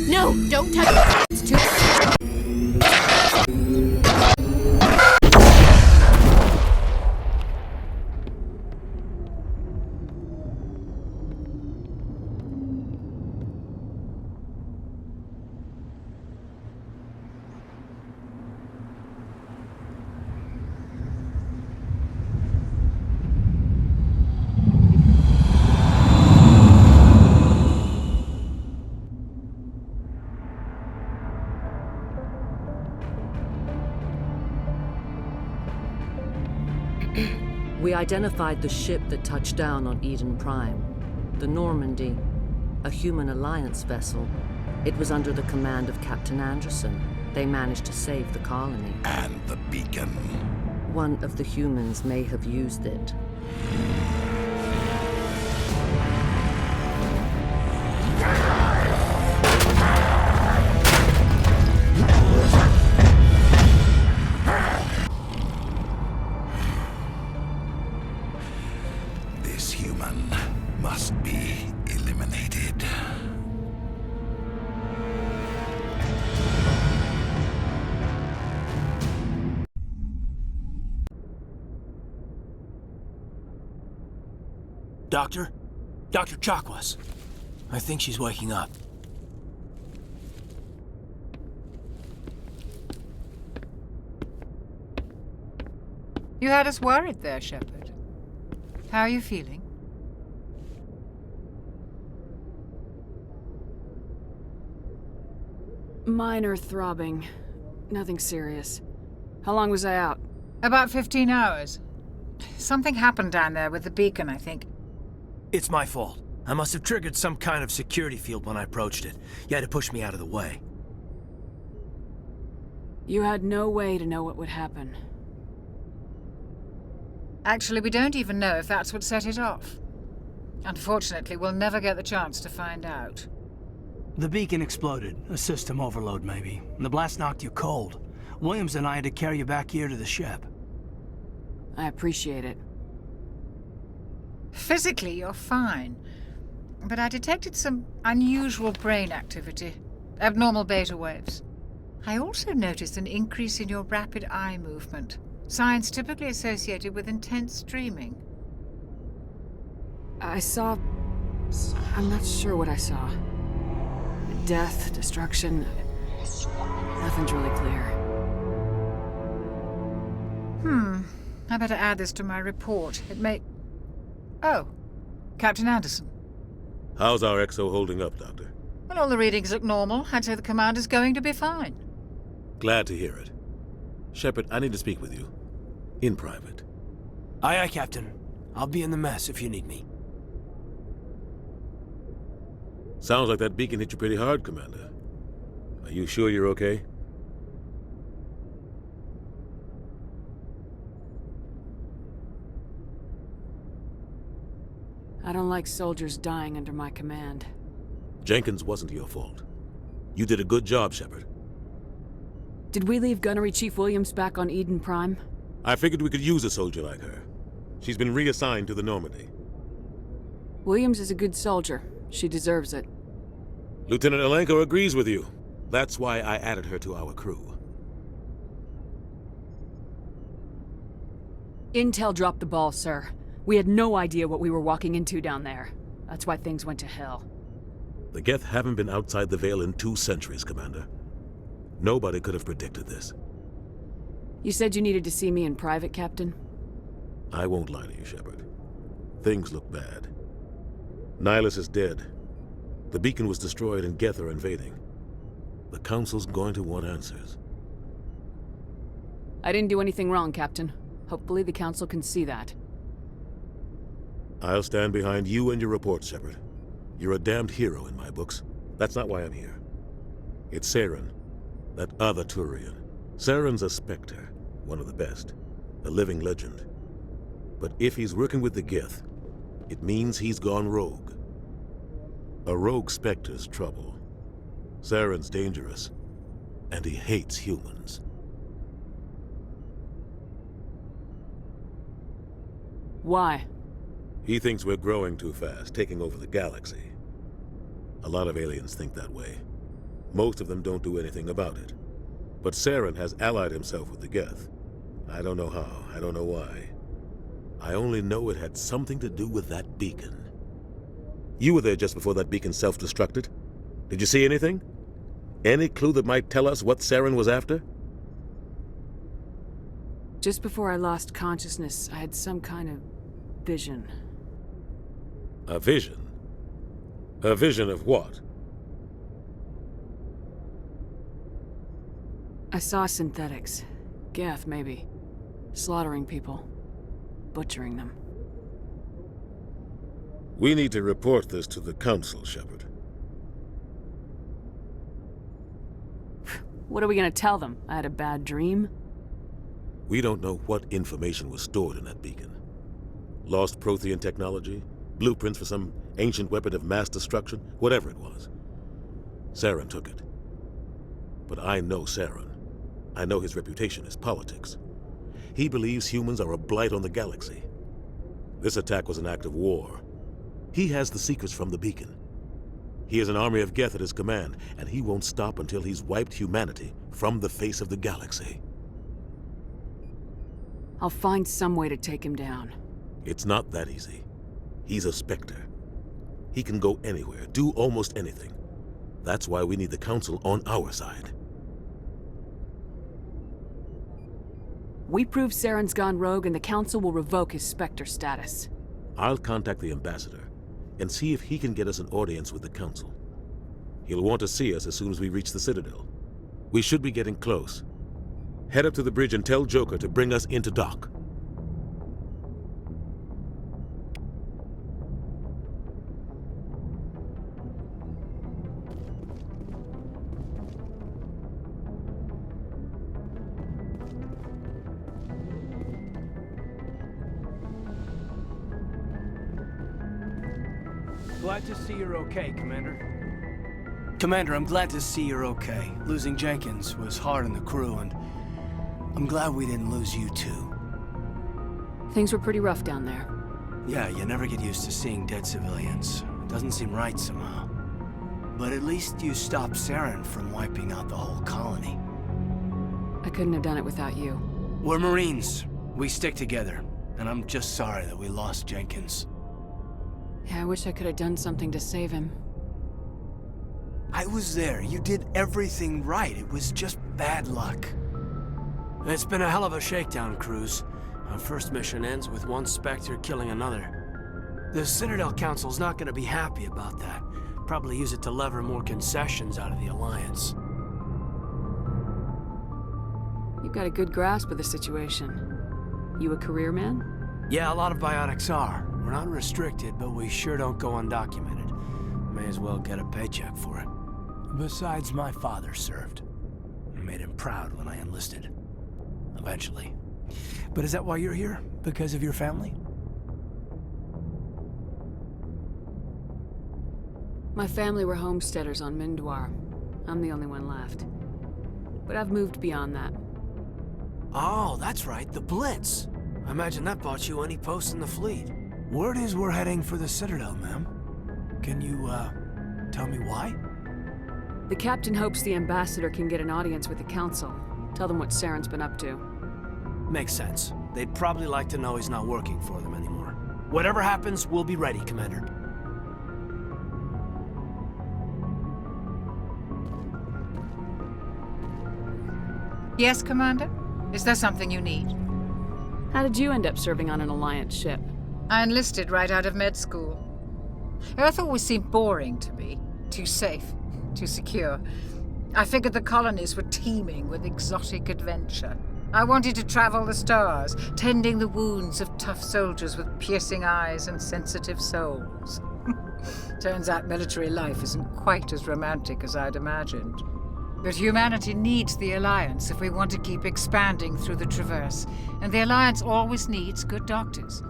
No, don't touch it. It's too... We identified the ship that touched down on Eden Prime. The Normandy, a human alliance vessel. It was under the command of Captain Anderson. They managed to save the colony. And the beacon. One of the humans may have used it. This human must be eliminated. Doctor? Dr. Chakwas. I think she's waking up. You had us worried there, Shepard. How are you feeling? Minor throbbing. Nothing serious. How long was I out? About 15 hours. Something happened down there with the beacon, I think. It's my fault. I must have triggered some kind of security field when I approached it. You had to push me out of the way. You had no way to know what would happen. Actually, we don't even know if that's what set it off. Unfortunately, we'll never get the chance to find out. The beacon exploded. A system overload, maybe. The blast knocked you cold. Williams and I had to carry you back here to the ship. I appreciate it. Physically, you're fine. But I detected some unusual brain activity. Abnormal beta waves. I also noticed an increase in your rapid eye movement. Signs typically associated with intense dreaming. I saw... I'm not sure what I saw. Death, destruction... Nothing's really clear. I better add this to my report. It may... Oh, Captain Anderson. How's our XO holding up, Doctor? Well, all the readings look normal. I'd say the commander's going to be fine. Glad to hear it. Shepard, I need to speak with you. In private. Aye, aye, Captain. I'll be in the mess if you need me. Sounds like that beacon hit you pretty hard, Commander. Are you sure you're okay? I don't like soldiers dying under my command. Jenkins wasn't your fault. You did a good job, Shepard. Did we leave Gunnery Chief Williams back on Eden Prime? I figured we could use a soldier like her. She's been reassigned to the Normandy. Williams is a good soldier. She deserves it. Lieutenant Alenko agrees with you. That's why I added her to our crew. Intel dropped the ball, sir. We had no idea what we were walking into down there. That's why things went to hell. The Geth haven't been outside the Veil in 2 centuries, Commander. Nobody could have predicted this. You said you needed to see me in private, Captain? I won't lie to you, Shepard. Things look bad. Nihilus is dead. The beacon was destroyed and Geth are invading. The Council's going to want answers. I didn't do anything wrong, Captain. Hopefully the Council can see that. I'll stand behind you and your report, Shepard. You're a damned hero in my books. That's not why I'm here. It's Saren, that other Turian. Saren's a Spectre, one of the best, a living legend. But if he's working with the Geth, it means he's gone rogue. A rogue Spectre's trouble. Saren's dangerous, and he hates humans. Why? He thinks we're growing too fast, taking over the galaxy. A lot of aliens think that way. Most of them don't do anything about it. But Saren has allied himself with the Geth. I don't know how, I don't know why. I only know it had something to do with that beacon. You were there just before that beacon self-destructed. Did you see anything? Any clue that might tell us what Saren was after? Just before I lost consciousness, I had some kind of vision. A vision? A vision of what? I saw synthetics. Geth, maybe. Slaughtering people. Butchering them. We need to report this to the Council, Shepard. What are we gonna tell them? I had a bad dream? We don't know what information was stored in that beacon. Lost Prothean technology? Blueprints for some ancient weapon of mass destruction? Whatever it was. Saren took it. But I know Saren. I know his reputation is politics. He believes humans are a blight on the galaxy. This attack was an act of war. He has the secrets from the beacon. He has an army of Geth at his command, and he won't stop until he's wiped humanity from the face of the galaxy. I'll find some way to take him down. It's not that easy. He's a Spectre. He can go anywhere, do almost anything. That's why we need the Council on our side. We prove Saren's gone rogue and the Council will revoke his Spectre status. I'll contact the Ambassador and see if he can get us an audience with the Council. He'll want to see us as soon as we reach the Citadel. We should be getting close. Head up to the bridge and tell Joker to bring us into dock. Glad to see you're okay, Commander. Commander, I'm glad to see you're okay. Losing Jenkins was hard on the crew, and I'm glad we didn't lose you too. Things were pretty rough down there. Yeah, you never get used to seeing dead civilians. It doesn't seem right somehow. But at least you stopped Saren from wiping out the whole colony. I couldn't have done it without you. We're Marines. We stick together. And I'm just sorry that we lost Jenkins. Yeah, I wish I could have done something to save him. I was there. You did everything right. It was just bad luck. It's been a hell of a shakedown, Cruz. Our first mission ends with one Spectre killing another. The Citadel Council's not going to be happy about that. Probably use it to lever more concessions out of the Alliance. You've got a good grasp of the situation. You a career man? Yeah, a lot of biotics are. We're not restricted, but we sure don't go undocumented. May as well get a paycheck for it. Besides, my father served. I made him proud when I enlisted. Eventually. But is that why you're here? Because of your family? My family were homesteaders on Mindoir. I'm the only one left. But I've moved beyond that. Oh, that's right, the Blitz. I imagine that bought you any post in the fleet. Word is we're heading for the Citadel, ma'am. Can you, tell me why? The captain hopes the Ambassador can get an audience with the Council. Tell them what Saren's been up to. Makes sense. They'd probably like to know he's not working for them anymore. Whatever happens, we'll be ready, Commander. Yes, Commander? Is there something you need? How did you end up serving on an Alliance ship? I enlisted right out of med school. Earth always seemed boring to me. Too safe, too secure. I figured the colonies were teeming with exotic adventure. I wanted to travel the stars, tending the wounds of tough soldiers with piercing eyes and sensitive souls. Turns out military life isn't quite as romantic as I'd imagined. But humanity needs the Alliance if we want to keep expanding through the Traverse, and the Alliance always needs good doctors.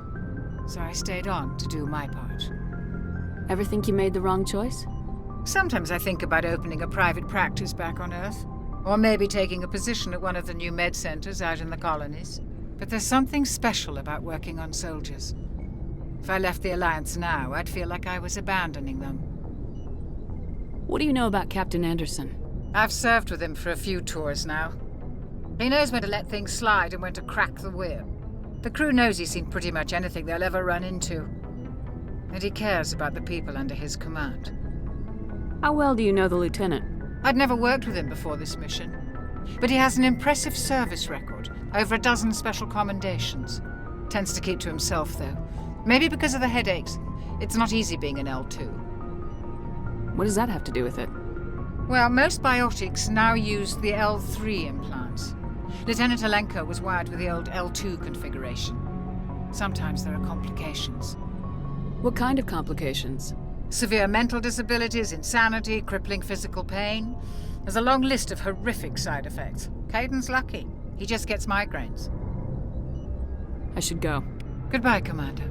So I stayed on to do my part. Ever think you made the wrong choice? Sometimes I think about opening a private practice back on Earth. Or maybe taking a position at one of the new med centers out in the colonies. But there's something special about working on soldiers. If I left the Alliance now, I'd feel like I was abandoning them. What do you know about Captain Anderson? I've served with him for a few tours now. He knows when to let things slide and when to crack the whip. The crew knows he's seen pretty much anything they'll ever run into. And he cares about the people under his command. How well do you know the lieutenant? I'd never worked with him before this mission. But he has an impressive service record, over a dozen special commendations. Tends to keep to himself, though. Maybe because of the headaches. It's not easy being an L2. What does that have to do with it? Well, most biotics now use the L3 implants. Lieutenant Alenko was wired with the old L2 configuration. Sometimes there are complications. What kind of complications? Severe mental disabilities, insanity, crippling physical pain. There's a long list of horrific side effects. Caden's lucky. He just gets migraines. I should go. Goodbye, Commander.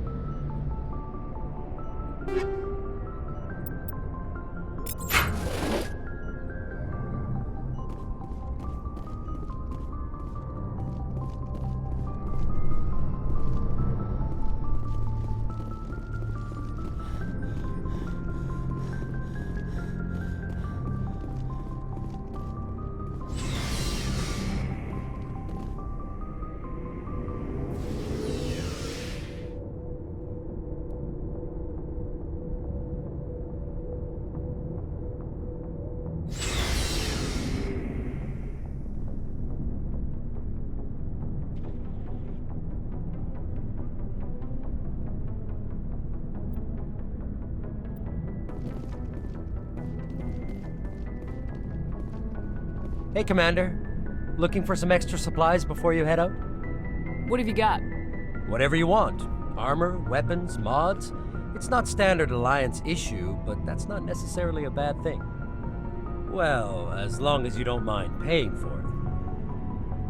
Hey, Commander. Looking for some extra supplies before you head out? What have you got? Whatever you want. Armor, weapons, mods. It's not standard Alliance issue, but that's not necessarily a bad thing. Well, as long as you don't mind paying for it.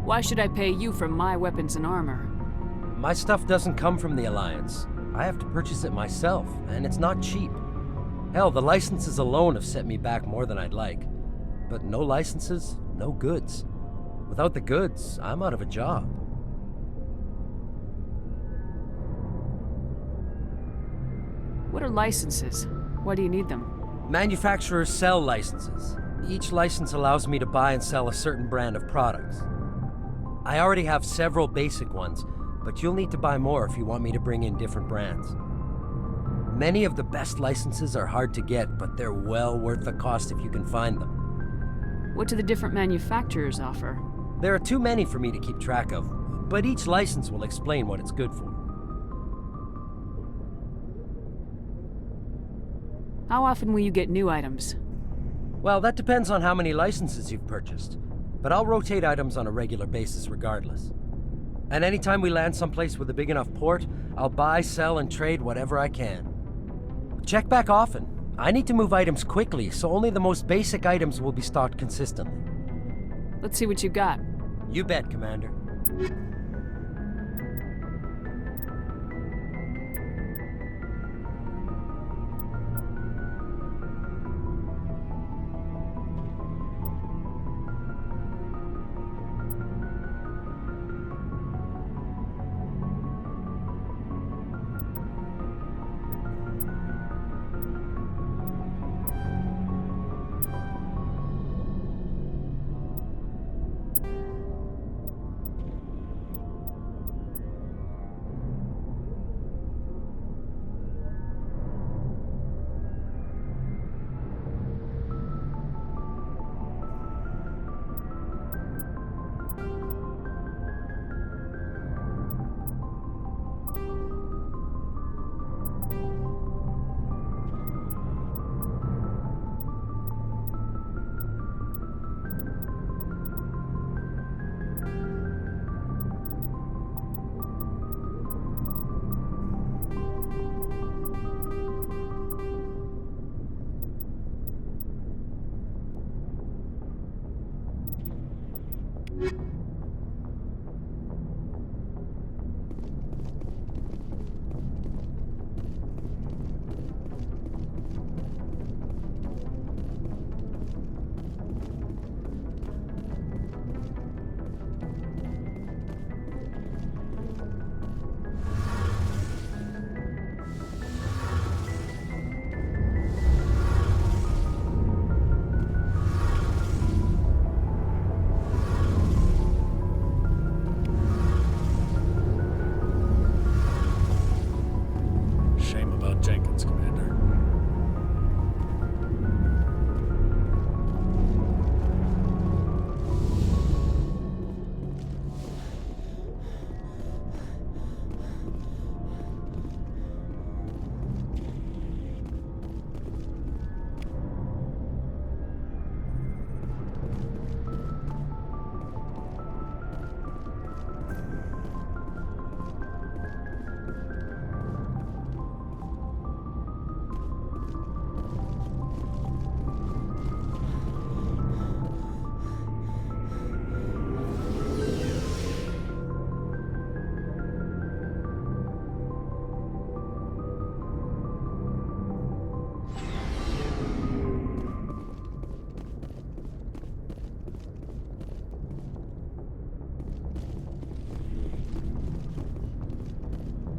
Why should I pay you for my weapons and armor? My stuff doesn't come from the Alliance. I have to purchase it myself, and it's not cheap. Hell, the licenses alone have set me back more than I'd like. But no licenses, no goods. Without the goods, I'm out of a job. What are licenses? Why do you need them? Manufacturers sell licenses. Each license allows me to buy and sell a certain brand of products. I already have several basic ones, but you'll need to buy more if you want me to bring in different brands. Many of the best licenses are hard to get, but they're well worth the cost if you can find them. What do the different manufacturers offer? There are too many for me to keep track of, but each license will explain what it's good for. How often will you get new items? Well, that depends on how many licenses you've purchased, but I'll rotate items on a regular basis regardless. And anytime we land someplace with a big enough port, I'll buy, sell, and trade whatever I can. Check back often. I need to move items quickly, so only the most basic items will be stocked consistently. Let's see what you got. You bet, Commander.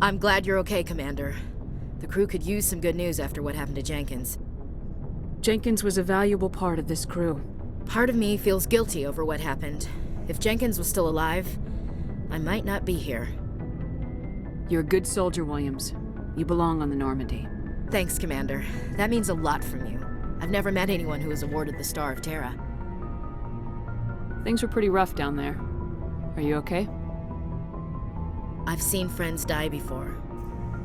I'm glad you're okay, Commander. The crew could use some good news after what happened to Jenkins. Jenkins was a valuable part of this crew. Part of me feels guilty over what happened. If Jenkins was still alive, I might not be here. You're a good soldier, Williams. You belong on the Normandy. Thanks, Commander. That means a lot from you. I've never met anyone who was awarded the Star of Terra. Things were pretty rough down there. Are you okay? I've seen friends die before.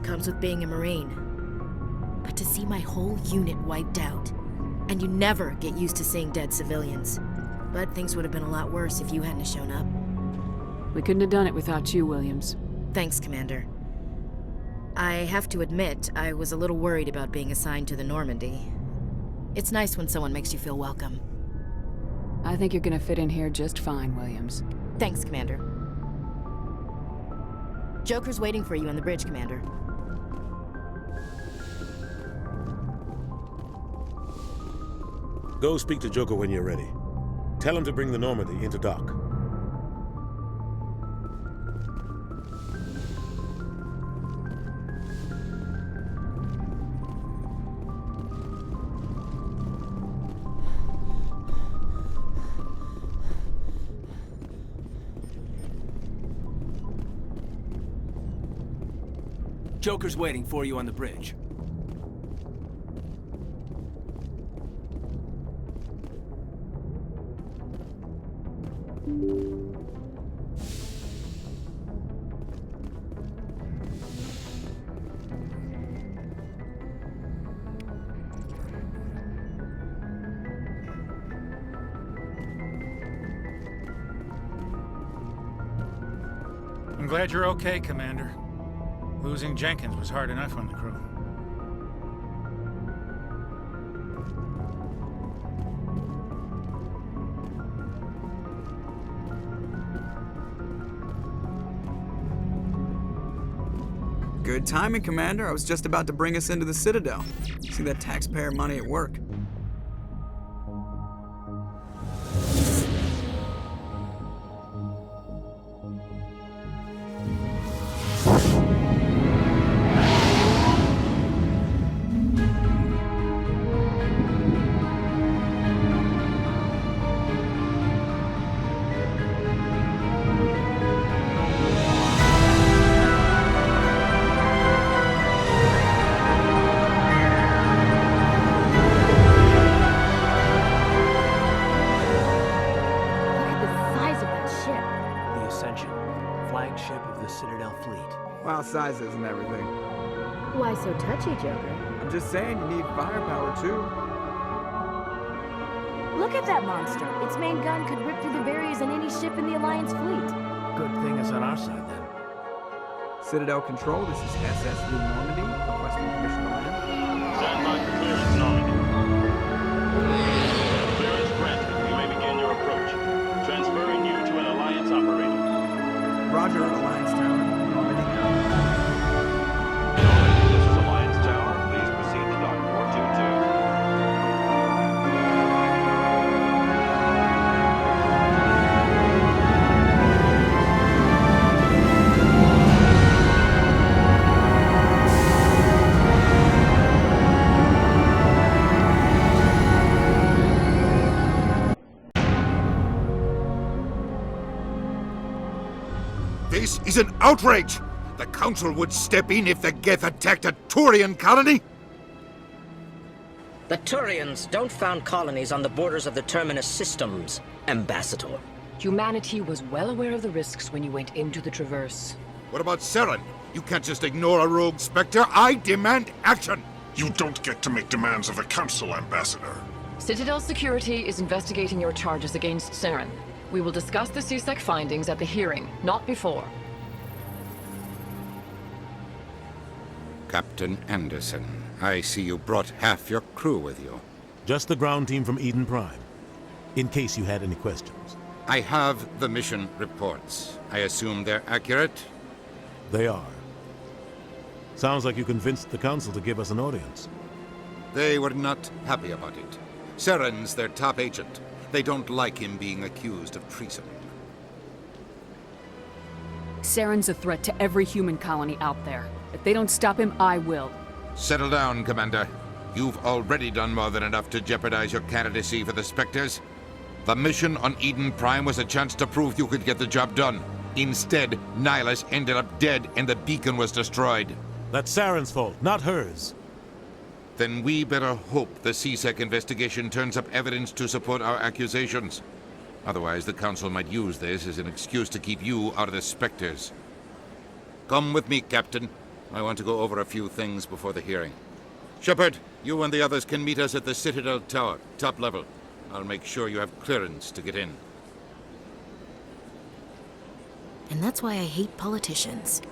Comes with being a Marine. But to see my whole unit wiped out, and you never get used to seeing dead civilians. But things would have been a lot worse if you hadn't shown up. We couldn't have done it without you, Williams. Thanks, Commander. I have to admit, I was a little worried about being assigned to the Normandy. It's nice when someone makes you feel welcome. I think you're gonna fit in here just fine, Williams. Thanks, Commander. Joker's waiting for you on the bridge, Commander. Go speak to Joker when you're ready. Tell him to bring the Normandy into dock. Joker's waiting for you on the bridge. I'm glad you're okay, Commander. Losing Jenkins was hard enough on the crew. Good timing, Commander. I was just about to bring us into the Citadel. See that taxpayer money at work. Sizes and everything. Why so touchy, Joker? I'm just saying, you need firepower too. Look at that monster. Its main gun could rip through the barriers in any ship in the Alliance fleet. Good thing it's on our side, then. Citadel Control, this is SS New Normandy, requesting permission to land. Stand by for clearance, Normandy. Clearance granted. You may begin your approach. Transferring you to an Alliance operator. Roger, Alliance Tower. This is an outrage! The Council would step in if the Geth attacked a Turian colony? The Turians don't found colonies on the borders of the Terminus systems, Ambassador. Humanity was well aware of the risks when you went into the Traverse. What about Saren? You can't just ignore a rogue Spectre. I demand action! You don't get to make demands of the Council, Ambassador. Citadel Security is investigating your charges against Saren. We will discuss the CSEC findings at the hearing, not before. Captain Anderson, I see you brought half your crew with you. Just the ground team from Eden Prime, in case you had any questions. I have the mission reports. I assume they're accurate? They are. Sounds like you convinced the Council to give us an audience. They were not happy about it. Saren's their top agent. They don't like him being accused of treason. Saren's a threat to every human colony out there. If they don't stop him, I will. Settle down, Commander. You've already done more than enough to jeopardize your candidacy for the Spectres. The mission on Eden Prime was a chance to prove you could get the job done. Instead, Nihilus ended up dead and the beacon was destroyed. That's Saren's fault, not hers. Then we better hope the C-Sec investigation turns up evidence to support our accusations. Otherwise, the Council might use this as an excuse to keep you out of the Spectres. Come with me, Captain. I want to go over a few things before the hearing. Shepard, you and the others can meet us at the Citadel Tower, top level. I'll make sure you have clearance to get in. And that's why I hate politicians.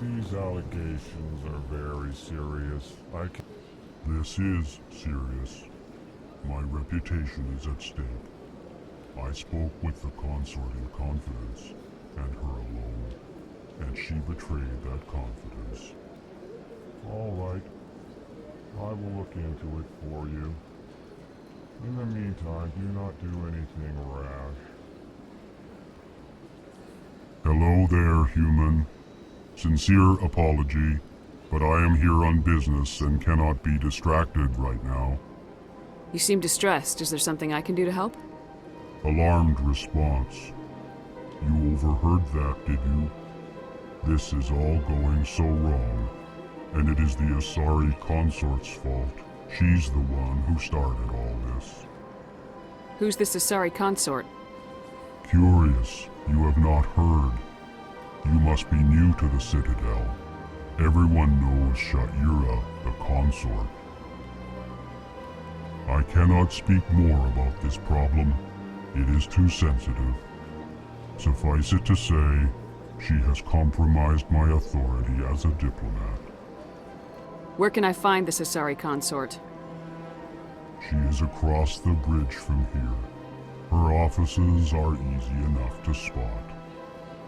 These allegations are very serious. This is serious. My reputation is at stake. I spoke with the consort in confidence, and her alone, and she betrayed that confidence. All right. I will look into it for you. In the meantime, do not do anything rash. Hello there, human. Sincere apology, but I am here on business and cannot be distracted right now. You seem distressed. Is there something I can do to help? Alarmed response. You overheard that, did you? This is all going so wrong, and it is the Asari consort's fault. She's the one who started all this. Who's this Asari consort? Curious, you have not heard. You must be new to the Citadel. Everyone knows Sha'ira, the consort. I cannot speak more about this problem. It is too sensitive. Suffice it to say, she has compromised my authority as a diplomat. Where can I find this Asari consort? She is across the bridge from here. Her offices are easy enough to spot.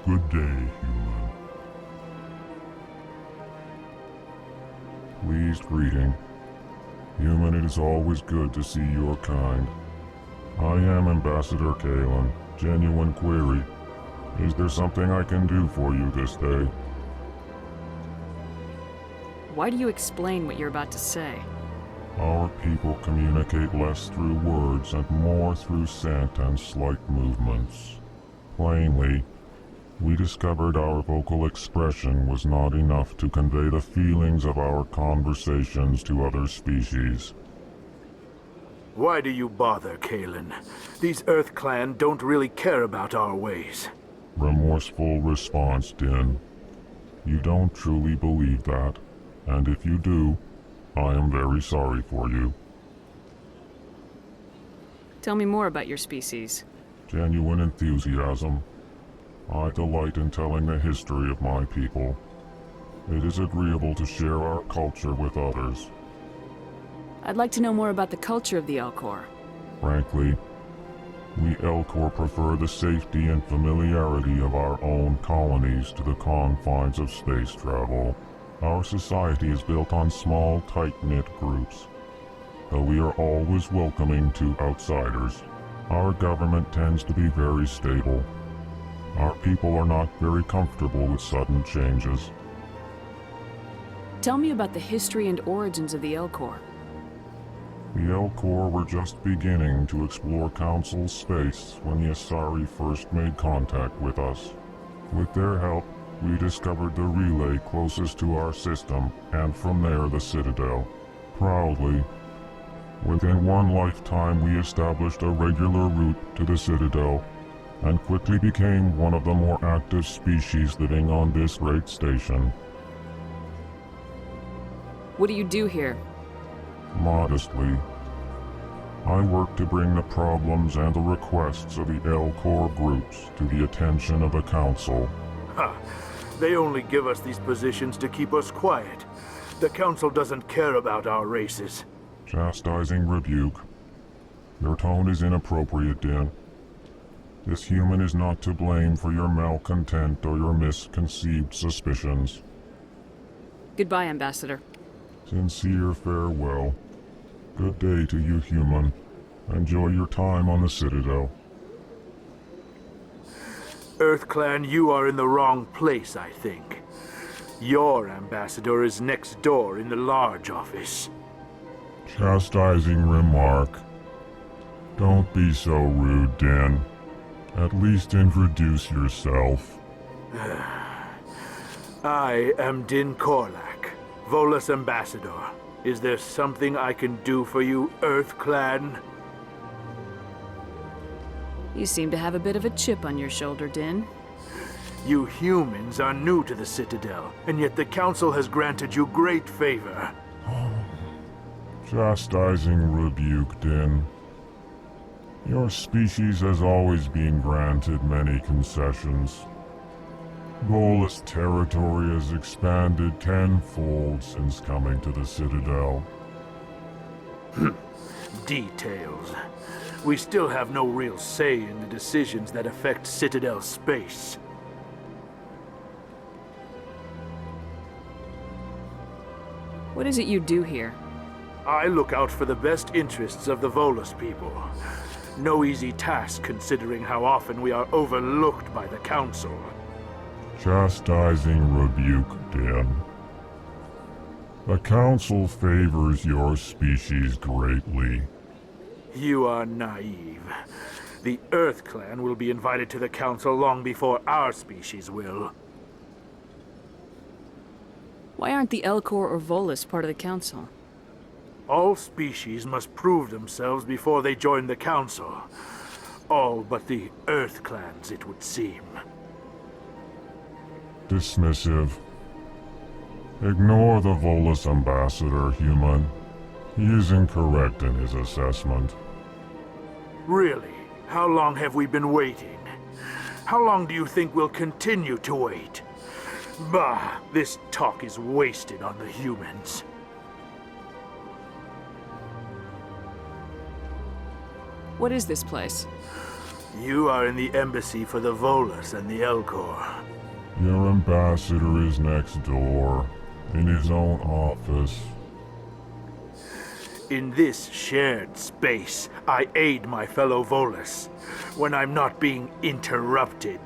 Good day, human. Pleased greeting. Human, it is always good to see your kind. I am Ambassador Kalen. Genuine query. Is there something I can do for you this day? Why do you explain what you're about to say? Our people communicate less through words and more through scent and slight movements. Plainly, we discovered our vocal expression was not enough to convey the feelings of our conversations to other species. Why do you bother, Kalen? These Earth Clan don't really care about our ways. Remorseful response, Din. You don't truly believe that, and if you do, I am very sorry for you. Tell me more about your species. Genuine enthusiasm. I delight in telling the history of my people. It is agreeable to share our culture with others. I'd like to know more about the culture of the Elcor. Frankly, we Elcor prefer the safety and familiarity of our own colonies to the confines of space travel. Our society is built on small, tight-knit groups. Though we are always welcoming to outsiders, our government tends to be very stable. Our people are not very comfortable with sudden changes. Tell me about the history and origins of the Elcor. The Elcor were just beginning to explore Council space when the Asari first made contact with us. With their help, we discovered the relay closest to our system, and from there the Citadel. Proudly, within one lifetime we established a regular route to the Citadel, and quickly became one of the more active species living on this great station. What do you do here? Modestly, I work to bring the problems and the requests of the Elcor groups to the attention of the Council. Ha! They only give us these positions to keep us quiet. The Council doesn't care about our races. Chastising rebuke. Your tone is inappropriate, Din. This human is not to blame for your malcontent or your misconceived suspicions. Goodbye, Ambassador. Sincere farewell. Good day to you, human. Enjoy your time on the Citadel. EarthClan, you are in the wrong place, I think. Your ambassador is next door in the large office. Chastising remark. Don't be so rude, Din. At least introduce yourself. I am Din Korlak, Volus ambassador. Is there something I can do for you, EarthClan? You seem to have a bit of a chip on your shoulder, Din. You humans are new to the Citadel, and yet the Council has granted you great favor. Chastising rebuke, Din. Your species has always been granted many concessions. Volus territory has expanded tenfold since coming to the Citadel. Details. We still have no real say in the decisions that affect Citadel space. What is it you do here? I look out for the best interests of the Volus people. No easy task considering how often we are overlooked by the Council. Chastising rebuke, Din. The Council favors your species greatly. You are naive. The EarthClan will be invited to the Council long before our species will. Why aren't the Elcor or Volus part of the Council? All species must prove themselves before they join the Council. All but the EarthClans, it would seem. Dismissive. Ignore the Volus ambassador, human. He is incorrect in his assessment. Really? How long have we been waiting? How long do you think we'll continue to wait? Bah, this talk is wasted on the humans. What is this place? You are in the embassy for the Volus and the Elcor. Your ambassador is next door, in his own office. In this shared space, I aid my fellow Volus when I'm not being interrupted.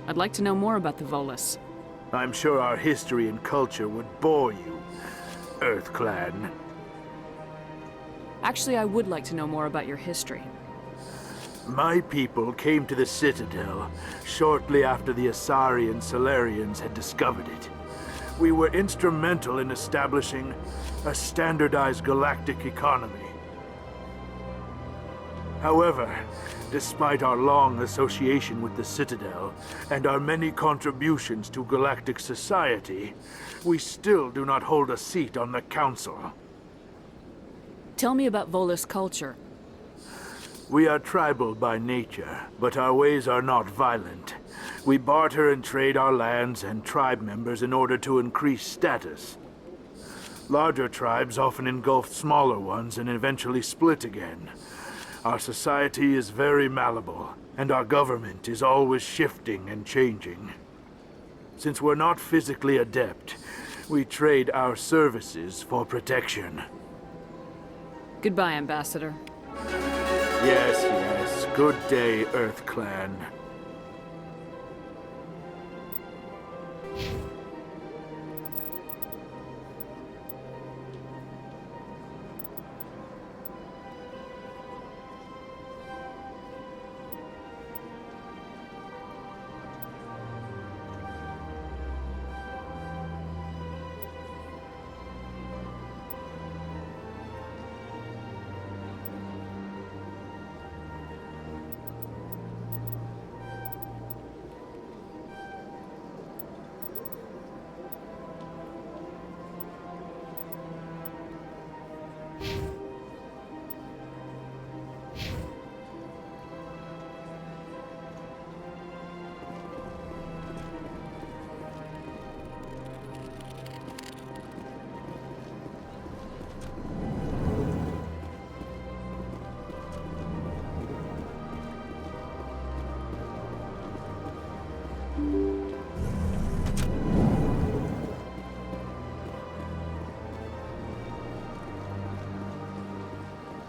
I'd like to know more about the Volus. I'm sure our history and culture would bore you, EarthClan. Actually, I would like to know more about your history. My people came to the Citadel shortly after the Asari and Salarians had discovered it. We were instrumental in establishing a standardized galactic economy. However, despite our long association with the Citadel and our many contributions to galactic society, we still do not hold a seat on the Council. Tell me about Volus culture. We are tribal by nature, but our ways are not violent. We barter and trade our lands and tribe members in order to increase status. Larger tribes often engulf smaller ones and eventually split again. Our society is very malleable, and our government is always shifting and changing. Since we're not physically adept, we trade our services for protection. Goodbye, Ambassador. Yes, Good day, Earth Clan.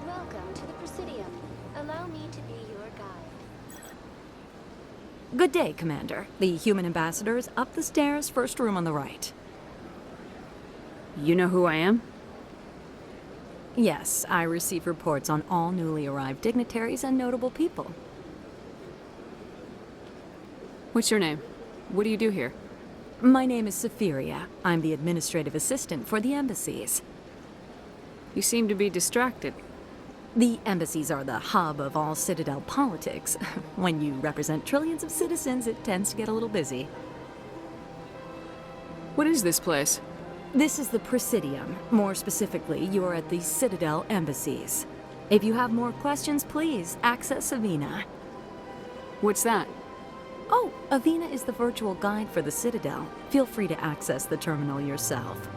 Welcome to the Presidium. Allow me to be your guide. Good day, Commander. The human ambassador is up the stairs, first room on the right. You know who I am? Yes, I receive reports on all newly arrived dignitaries and notable people. What's your name? What do you do here? My name is Safiria. I'm the administrative assistant for the embassies. You seem to be distracted. The embassies are the hub of all Citadel politics. When you represent trillions of citizens, it tends to get a little busy. What is this place? This is the Presidium. More specifically, you're at the Citadel embassies. If you have more questions, please access Avina. What's that? Oh, Avina is the virtual guide for the Citadel. Feel free to access the terminal yourself.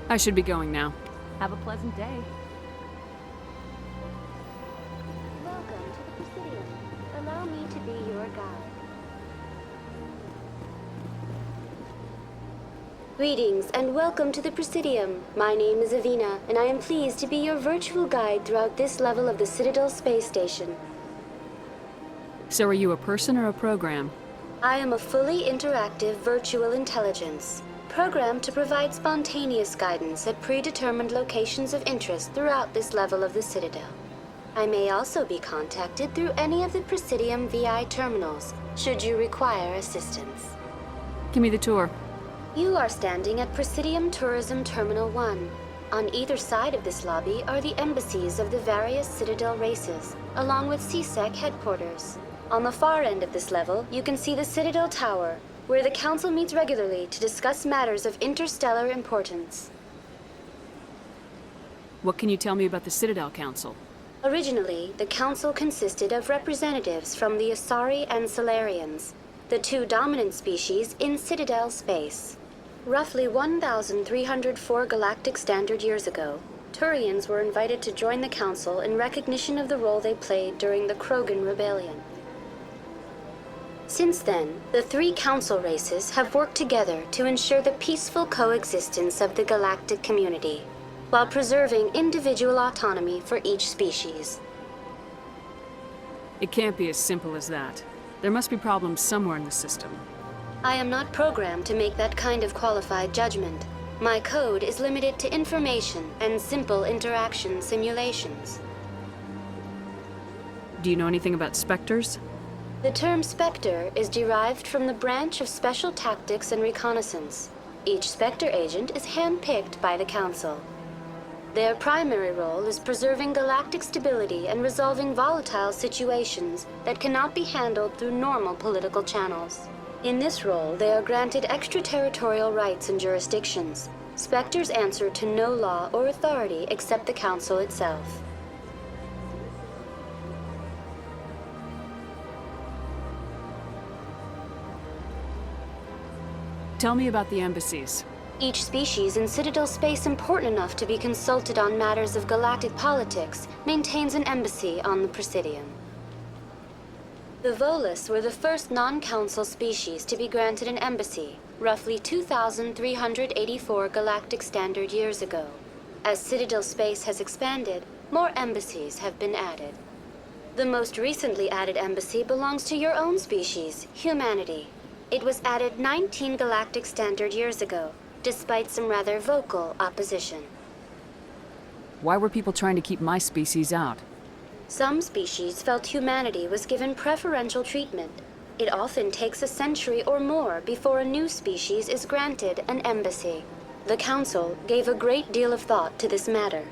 I should be going now. Have a pleasant day. Welcome to the Presidium. Allow me to be your guide. Greetings and welcome to the Presidium. My name is Avina, and I am pleased to be your virtual guide throughout this level of the Citadel space station. So are you a person or a program? I am a fully interactive virtual intelligence, programmed to provide spontaneous guidance at predetermined locations of interest throughout this level of the Citadel. I may also be contacted through any of the Presidium VI terminals, should you require assistance. Give me the tour. You are standing at Presidium Tourism Terminal 1. On either side of this lobby are the embassies of the various Citadel races, along with CSEC headquarters. On the far end of this level, you can see the Citadel Tower, where the Council meets regularly to discuss matters of interstellar importance. What can you tell me about the Citadel Council? Originally, the Council consisted of representatives from the Asari and Solarians, the two dominant species in Citadel space. Roughly 1,304 galactic standard years ago, Turians were invited to join the Council in recognition of the role they played during the Krogan Rebellion. Since then, the three Council races have worked together to ensure the peaceful coexistence of the galactic community, while preserving individual autonomy for each species. It can't be as simple as that. There must be problems somewhere in the system. I am not programmed to make that kind of qualified judgment. My code is limited to information and simple interaction simulations. Do you know anything about Spectres? The term Spectre is derived from the branch of Special Tactics and Reconnaissance. Each Spectre agent is handpicked by the Council. Their primary role is preserving galactic stability and resolving volatile situations that cannot be handled through normal political channels. In this role, they are granted extraterritorial rights and jurisdictions. Spectres answer to no law or authority except the Council itself. Tell me about the embassies. Each species in Citadel space important enough to be consulted on matters of galactic politics maintains an embassy on the Presidium. The Volus were the first non-council species to be granted an embassy, roughly 2,384 galactic standard years ago. As Citadel space has expanded, more embassies have been added. The most recently added embassy belongs to your own species, humanity. It was added 19 galactic standard years ago, despite some rather vocal opposition. Why were people trying to keep my species out? Some species felt humanity was given preferential treatment. It often takes a century or more before a new species is granted an embassy. The Council gave a great deal of thought to this matter.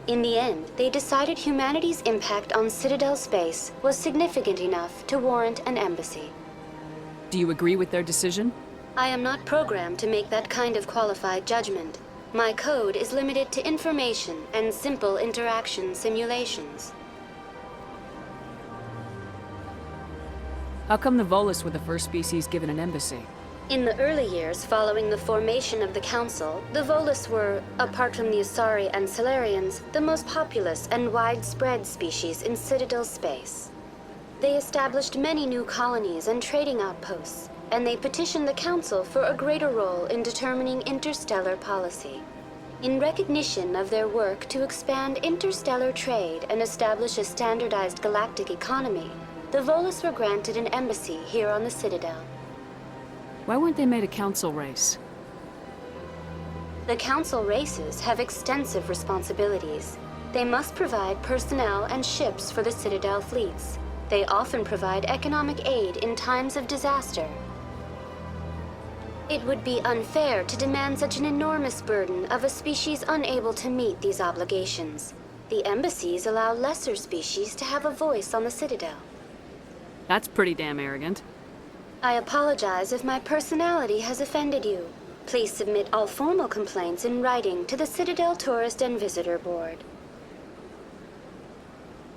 In the end, they decided humanity's impact on Citadel space was significant enough to warrant an embassy. Do you agree with their decision? I am not programmed to make that kind of qualified judgment. My code is limited to information and simple interaction simulations. How come the Volus were the first species given an embassy? In the early years following the formation of the Council, the Volus were, apart from the Asari and Solarians, the most populous and widespread species in Citadel space. They established many new colonies and trading outposts, and they petitioned the Council for a greater role in determining interstellar policy. In recognition of their work to expand interstellar trade and establish a standardized galactic economy, the Volus were granted an embassy here on the Citadel. Why weren't they made a council race? The Council races have extensive responsibilities. They must provide personnel and ships for the Citadel fleets. They often provide economic aid in times of disaster. It would be unfair to demand such an enormous burden of a species unable to meet these obligations. The embassies allow lesser species to have a voice on the Citadel. That's pretty damn arrogant. I apologize if my personality has offended you. Please submit all formal complaints in writing to the Citadel Tourist and Visitor Board.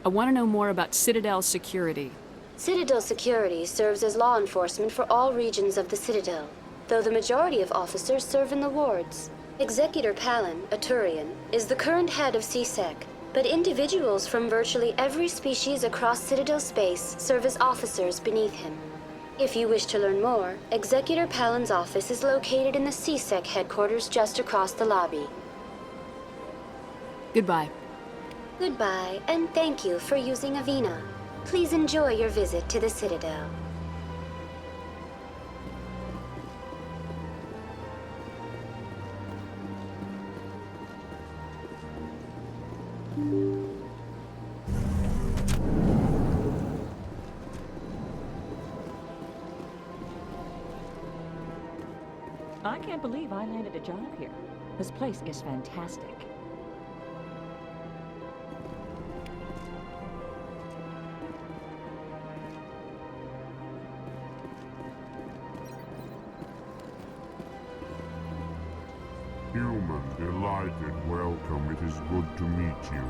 I want to know more about Citadel security. Citadel security serves as law enforcement for all regions of the Citadel, though the majority of officers serve in the wards. Executor Palin, a Turian, is the current head of CSEC, but individuals from virtually every species across Citadel space serve as officers beneath him. If you wish to learn more, Executor Palin's office is located in the CSEC headquarters just across the lobby. Goodbye. Goodbye, and thank you for using Avina. Please enjoy your visit to the Citadel. I can't believe I landed a job here. This place is fantastic. Human, delighted, welcome. It is good to meet you.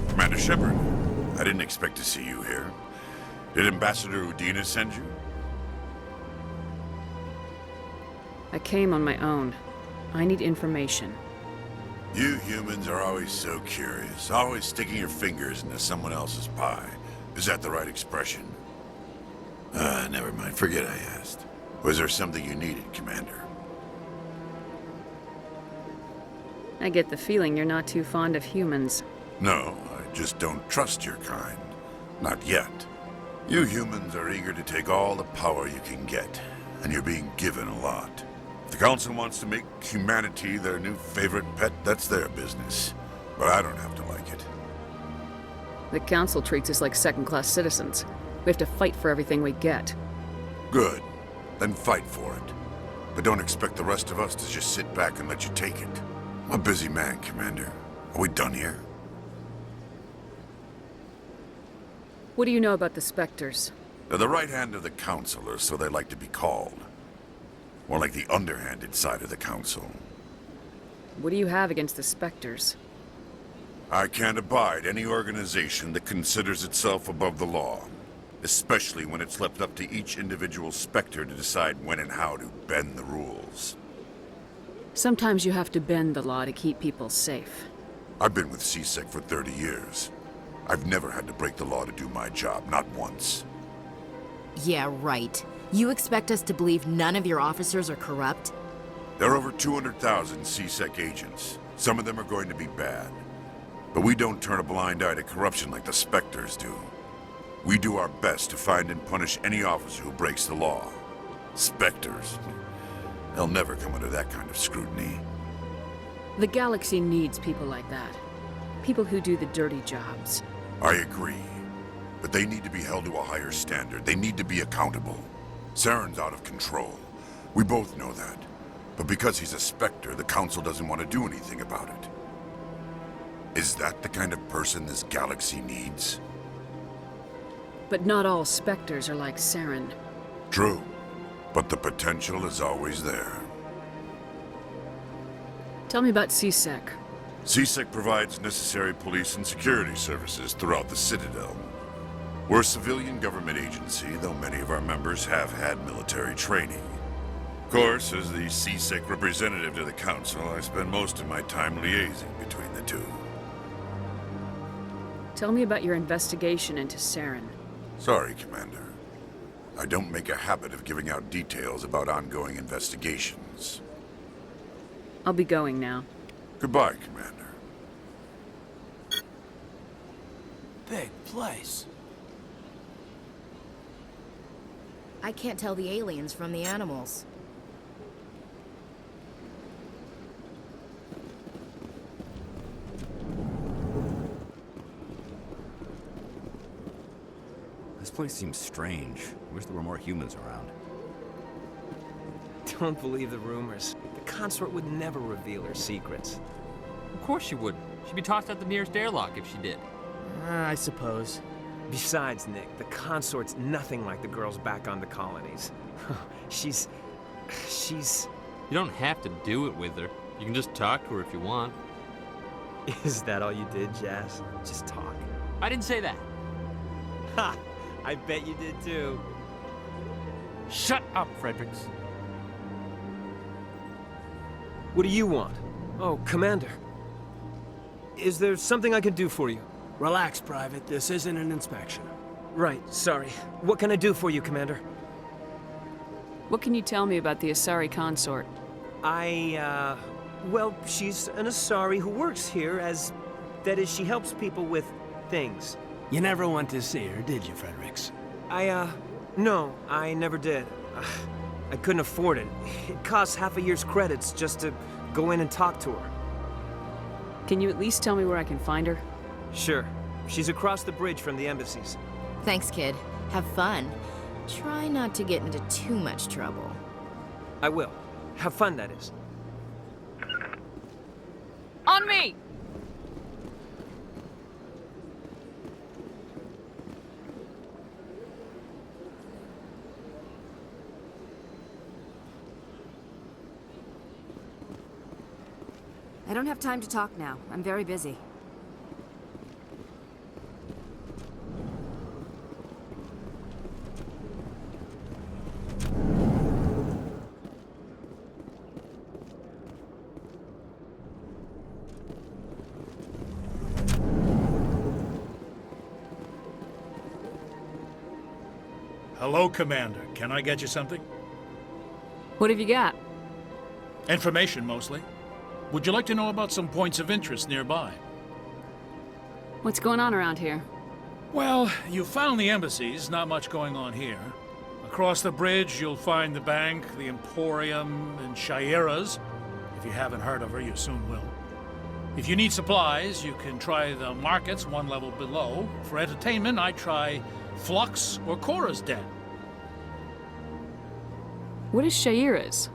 Commander Shepard, I didn't expect to see you here. Did Ambassador Udina send you? I came on my own. I need information. You humans are always so curious, always sticking your fingers into someone else's pie. Is that the right expression? Never mind. Forget I asked. Was there something you needed, Commander? I get the feeling you're not too fond of humans. No, I just don't trust your kind. Not yet. You humans are eager to take all the power you can get. and you're being given a lot. If the Council wants to make humanity their new favorite pet, that's their business. But I don't have to like it. The Council treats us like second-class citizens. We have to fight for everything we get. Good. Then fight for it. But don't expect the rest of us to just sit back and let you take it. I'm a busy man, Commander. Are we done here? What do you know about the Spectres? They're the right hand of the Council, or so they like to be called. More like the underhanded side of the Council. What do you have against the Spectres? I can't abide any organization that considers itself above the law. Especially when it's left up to each individual Spectre to decide when and how to bend the rules. Sometimes you have to bend the law to keep people safe. I've been with CSEC for 30 years. I've never had to break the law to do my job, not once. Yeah, right. You expect us to believe none of your officers are corrupt? There are over 200,000 CSEC agents. Some of them are going to be bad. But we don't turn a blind eye to corruption like the Spectres do. We do our best to find and punish any officer who breaks the law. Spectres. They'll never come under that kind of scrutiny. The galaxy needs people like that. People who do the dirty jobs. I agree. But they need to be held to a higher standard. They need to be accountable. Saren's out of control. We both know that. But because he's a Spectre, the Council doesn't want to do anything about it. Is that the kind of person this galaxy needs? But not all Spectres are like Saren. True. But the potential is always there. Tell me about CSEC. CSEC provides necessary police and security services throughout the Citadel. We're a civilian government agency, though many of our members have had military training. Of course, as the CSEC representative to the Council, I spend most of my time liaising between the two. Tell me about your investigation into Saren. Sorry, Commander. I don't make a habit of giving out details about ongoing investigations. I'll be going now. Goodbye, Commander. Big place. I can't tell the aliens from the animals. This place seems strange. I wish there were more humans around. Don't believe the rumors. The consort would never reveal her secrets. Of course she would. She'd be tossed out the nearest airlock if she did. I suppose. Besides, Nick, the consort's nothing like the girls back on the colonies. She's... You don't have to do it with her. You can just talk to her if you want. Is that all you did, Jazz? Just talk? I didn't say that. Ha! I bet you did too. Shut up, Fredericks. What do you want? Oh, Commander. Is there something I can do for you? Relax, Private. This isn't an inspection. Right, sorry. What can I do for you, Commander? What can you tell me about the Asari consort? Well, she's an Asari who works here as... That is, she helps people with things. You never went to see her, did you, Fredericks? No, I never did. I couldn't afford it. It costs half a year's credits just to go in and talk to her. Can you at least tell me where I can find her? Sure. She's across the bridge from the embassies. Thanks, kid. Have fun. Try not to get into too much trouble. I will. Have fun, that is. On me! I don't have time to talk now. I'm very busy. Hello, Commander. Can I get you something? What have you got? Information, mostly. Would you like to know about some points of interest nearby? What's going on around here? Well, you found the embassies. Not much going on here. A Across the bridge, you'll find the bank, the Emporium, and Shaira's. If you haven't heard of her, you soon will. If you need supplies, you can try the markets one level below. For entertainment, I try Flux or Cora's Den. What is Shaira's?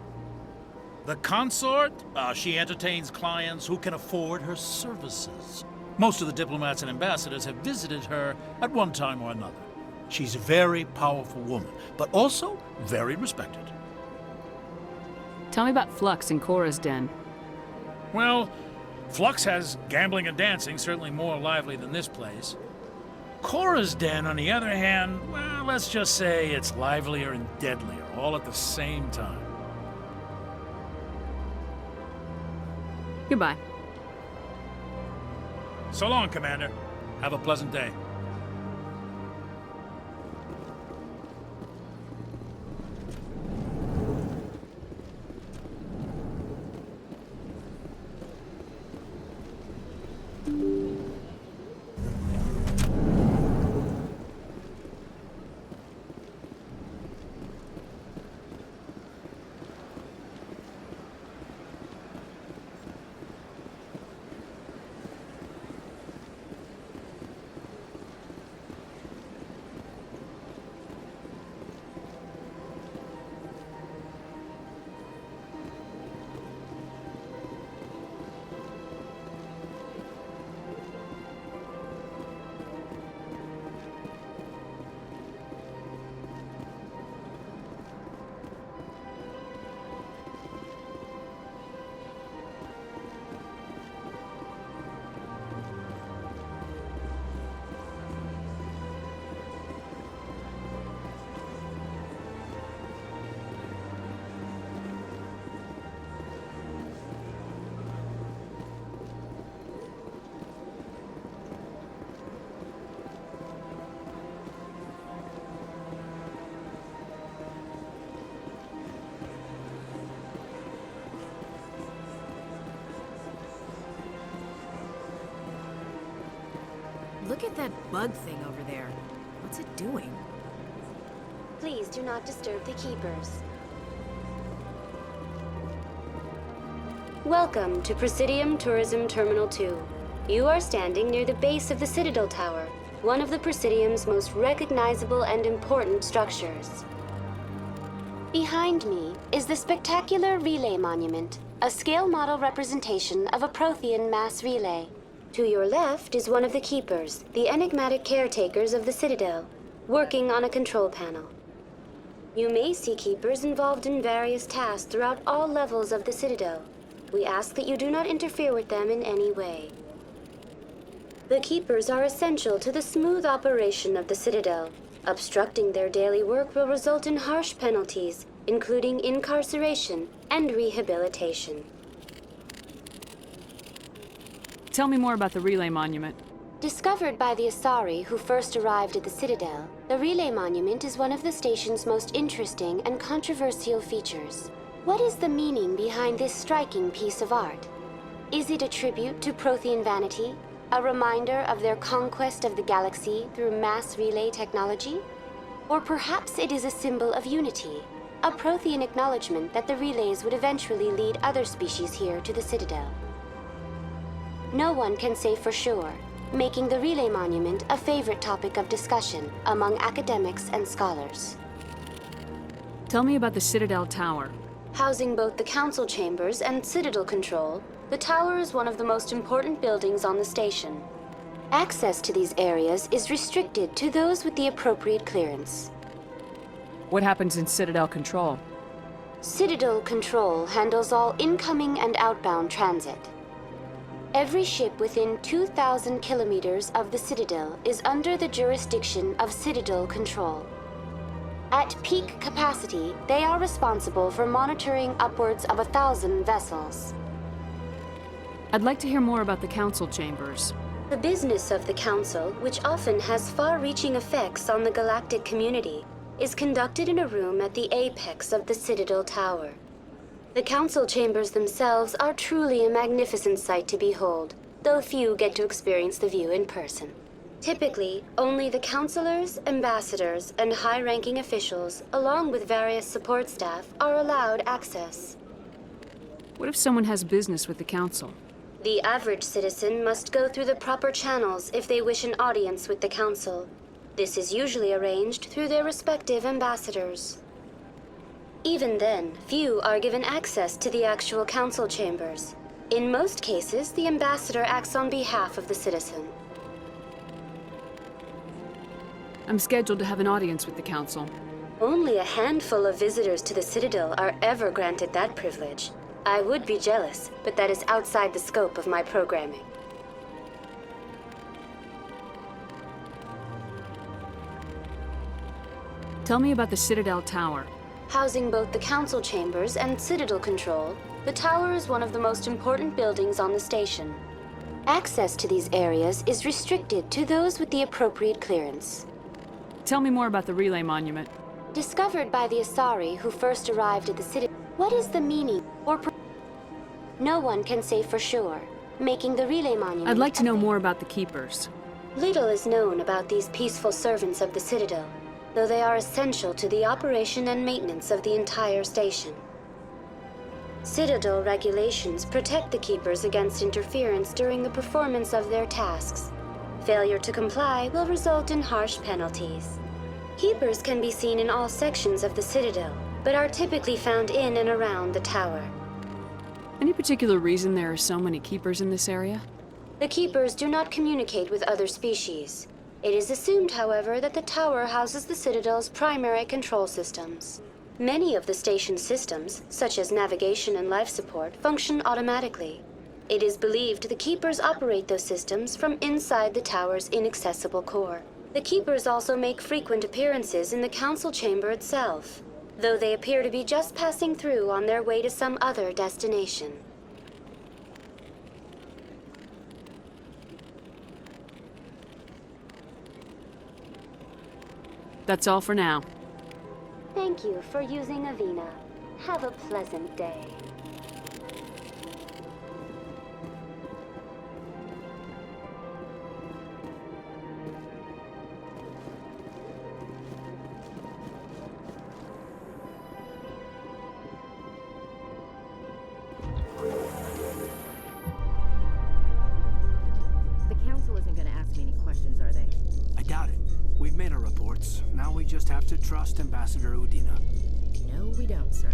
The consort? She entertains clients who can afford her services. Most of the diplomats and ambassadors have visited her at one time or another. She's a very powerful woman, but also very respected. Tell me about Flux and Cora's Den. Well, Flux has gambling and dancing, certainly more lively than this place. Cora's Den, on the other hand, well, let's just say it's livelier and deadlier, all at the same time. Goodbye. So long, Commander. Have a pleasant day. Look at that bug thing over there. What's it doing? Please do not disturb the keepers. Welcome to Presidium Tourism Terminal 2. You are standing near the base of the Citadel Tower, one of the Presidium's most recognizable and important structures. Behind me is the spectacular Relay Monument, a scale model representation of a Prothean mass relay. To your left is one of the keepers, the enigmatic caretakers of the Citadel, working on a control panel. You may see keepers involved in various tasks throughout all levels of the Citadel. We ask that you do not interfere with them in any way. The keepers are essential to the smooth operation of the Citadel. Obstructing their daily work will result in harsh penalties, including incarceration and rehabilitation. Tell me more about the Relay Monument. Discovered by the Asari who first arrived at the Citadel, the Relay Monument is one of the station's most interesting and controversial features. What is the meaning behind this striking piece of art? Is it a tribute to Prothean vanity? A reminder of their conquest of the galaxy through mass relay technology? Or perhaps it is a symbol of unity, a Prothean acknowledgement that the relays would eventually lead other species here to the Citadel. No one can say for sure, making the Relay Monument a favorite topic of discussion among academics and scholars. Tell me about the Citadel Tower. Housing both the council chambers and Citadel control, the tower is one of the most important buildings on the station. Access to these areas is restricted to those with the appropriate clearance. What happens in Citadel control? Citadel control handles all incoming and outbound transit. Every ship within 2,000 kilometers of the Citadel is under the jurisdiction of Citadel control. At peak capacity, they are responsible for monitoring upwards of 1,000 vessels. I'd like to hear more about the council chambers. The business of the Council, which often has far-reaching effects on the galactic community, is conducted in a room at the apex of the Citadel Tower. The council chambers themselves are truly a magnificent sight to behold, though few get to experience the view in person. Typically, only the counselors, ambassadors, and high-ranking officials, along with various support staff, are allowed access. What if someone has business with the council? The average citizen must go through the proper channels if they wish an audience with the council. This is usually arranged through their respective ambassadors. Even then, few are given access to the actual council chambers. In most cases, the ambassador acts on behalf of the citizen. I'm scheduled to have an audience with the council. Only a handful of visitors to the Citadel are ever granted that privilege. I would be jealous, but that is outside the scope of my programming. Tell me about the Citadel Tower. Housing both the council chambers and Citadel control, the tower is one of the most important buildings on the station. Access to these areas is restricted to those with the appropriate clearance. Tell me more about the relay monument. Discovered by the Asari who first arrived at the city. What is the meaning or no one can say for sure, making the relay monument. I'd like to know more about the Keepers. Little is known about these peaceful servants of the Citadel, though they are essential to the operation and maintenance of the entire station. Citadel regulations protect the Keepers against interference during the performance of their tasks. Failure to comply will result in harsh penalties. Keepers can be seen in all sections of the Citadel, but are typically found in and around the tower. Any particular reason there are so many Keepers in this area? The Keepers do not communicate with other species. It is assumed, however, that the tower houses the Citadel's primary control systems. Many of the station's systems, such as navigation and life support, function automatically. It is believed the Keepers operate those systems from inside the tower's inaccessible core. The Keepers also make frequent appearances in the council chamber itself, though they appear to be just passing through on their way to some other destination. That's all for now. Thank you for using Avina. Have a pleasant day. The council isn't going to ask me any questions, are they? I doubt it. We've made our reports. Now we just have to trust Ambassador Udina. No, we don't, sir.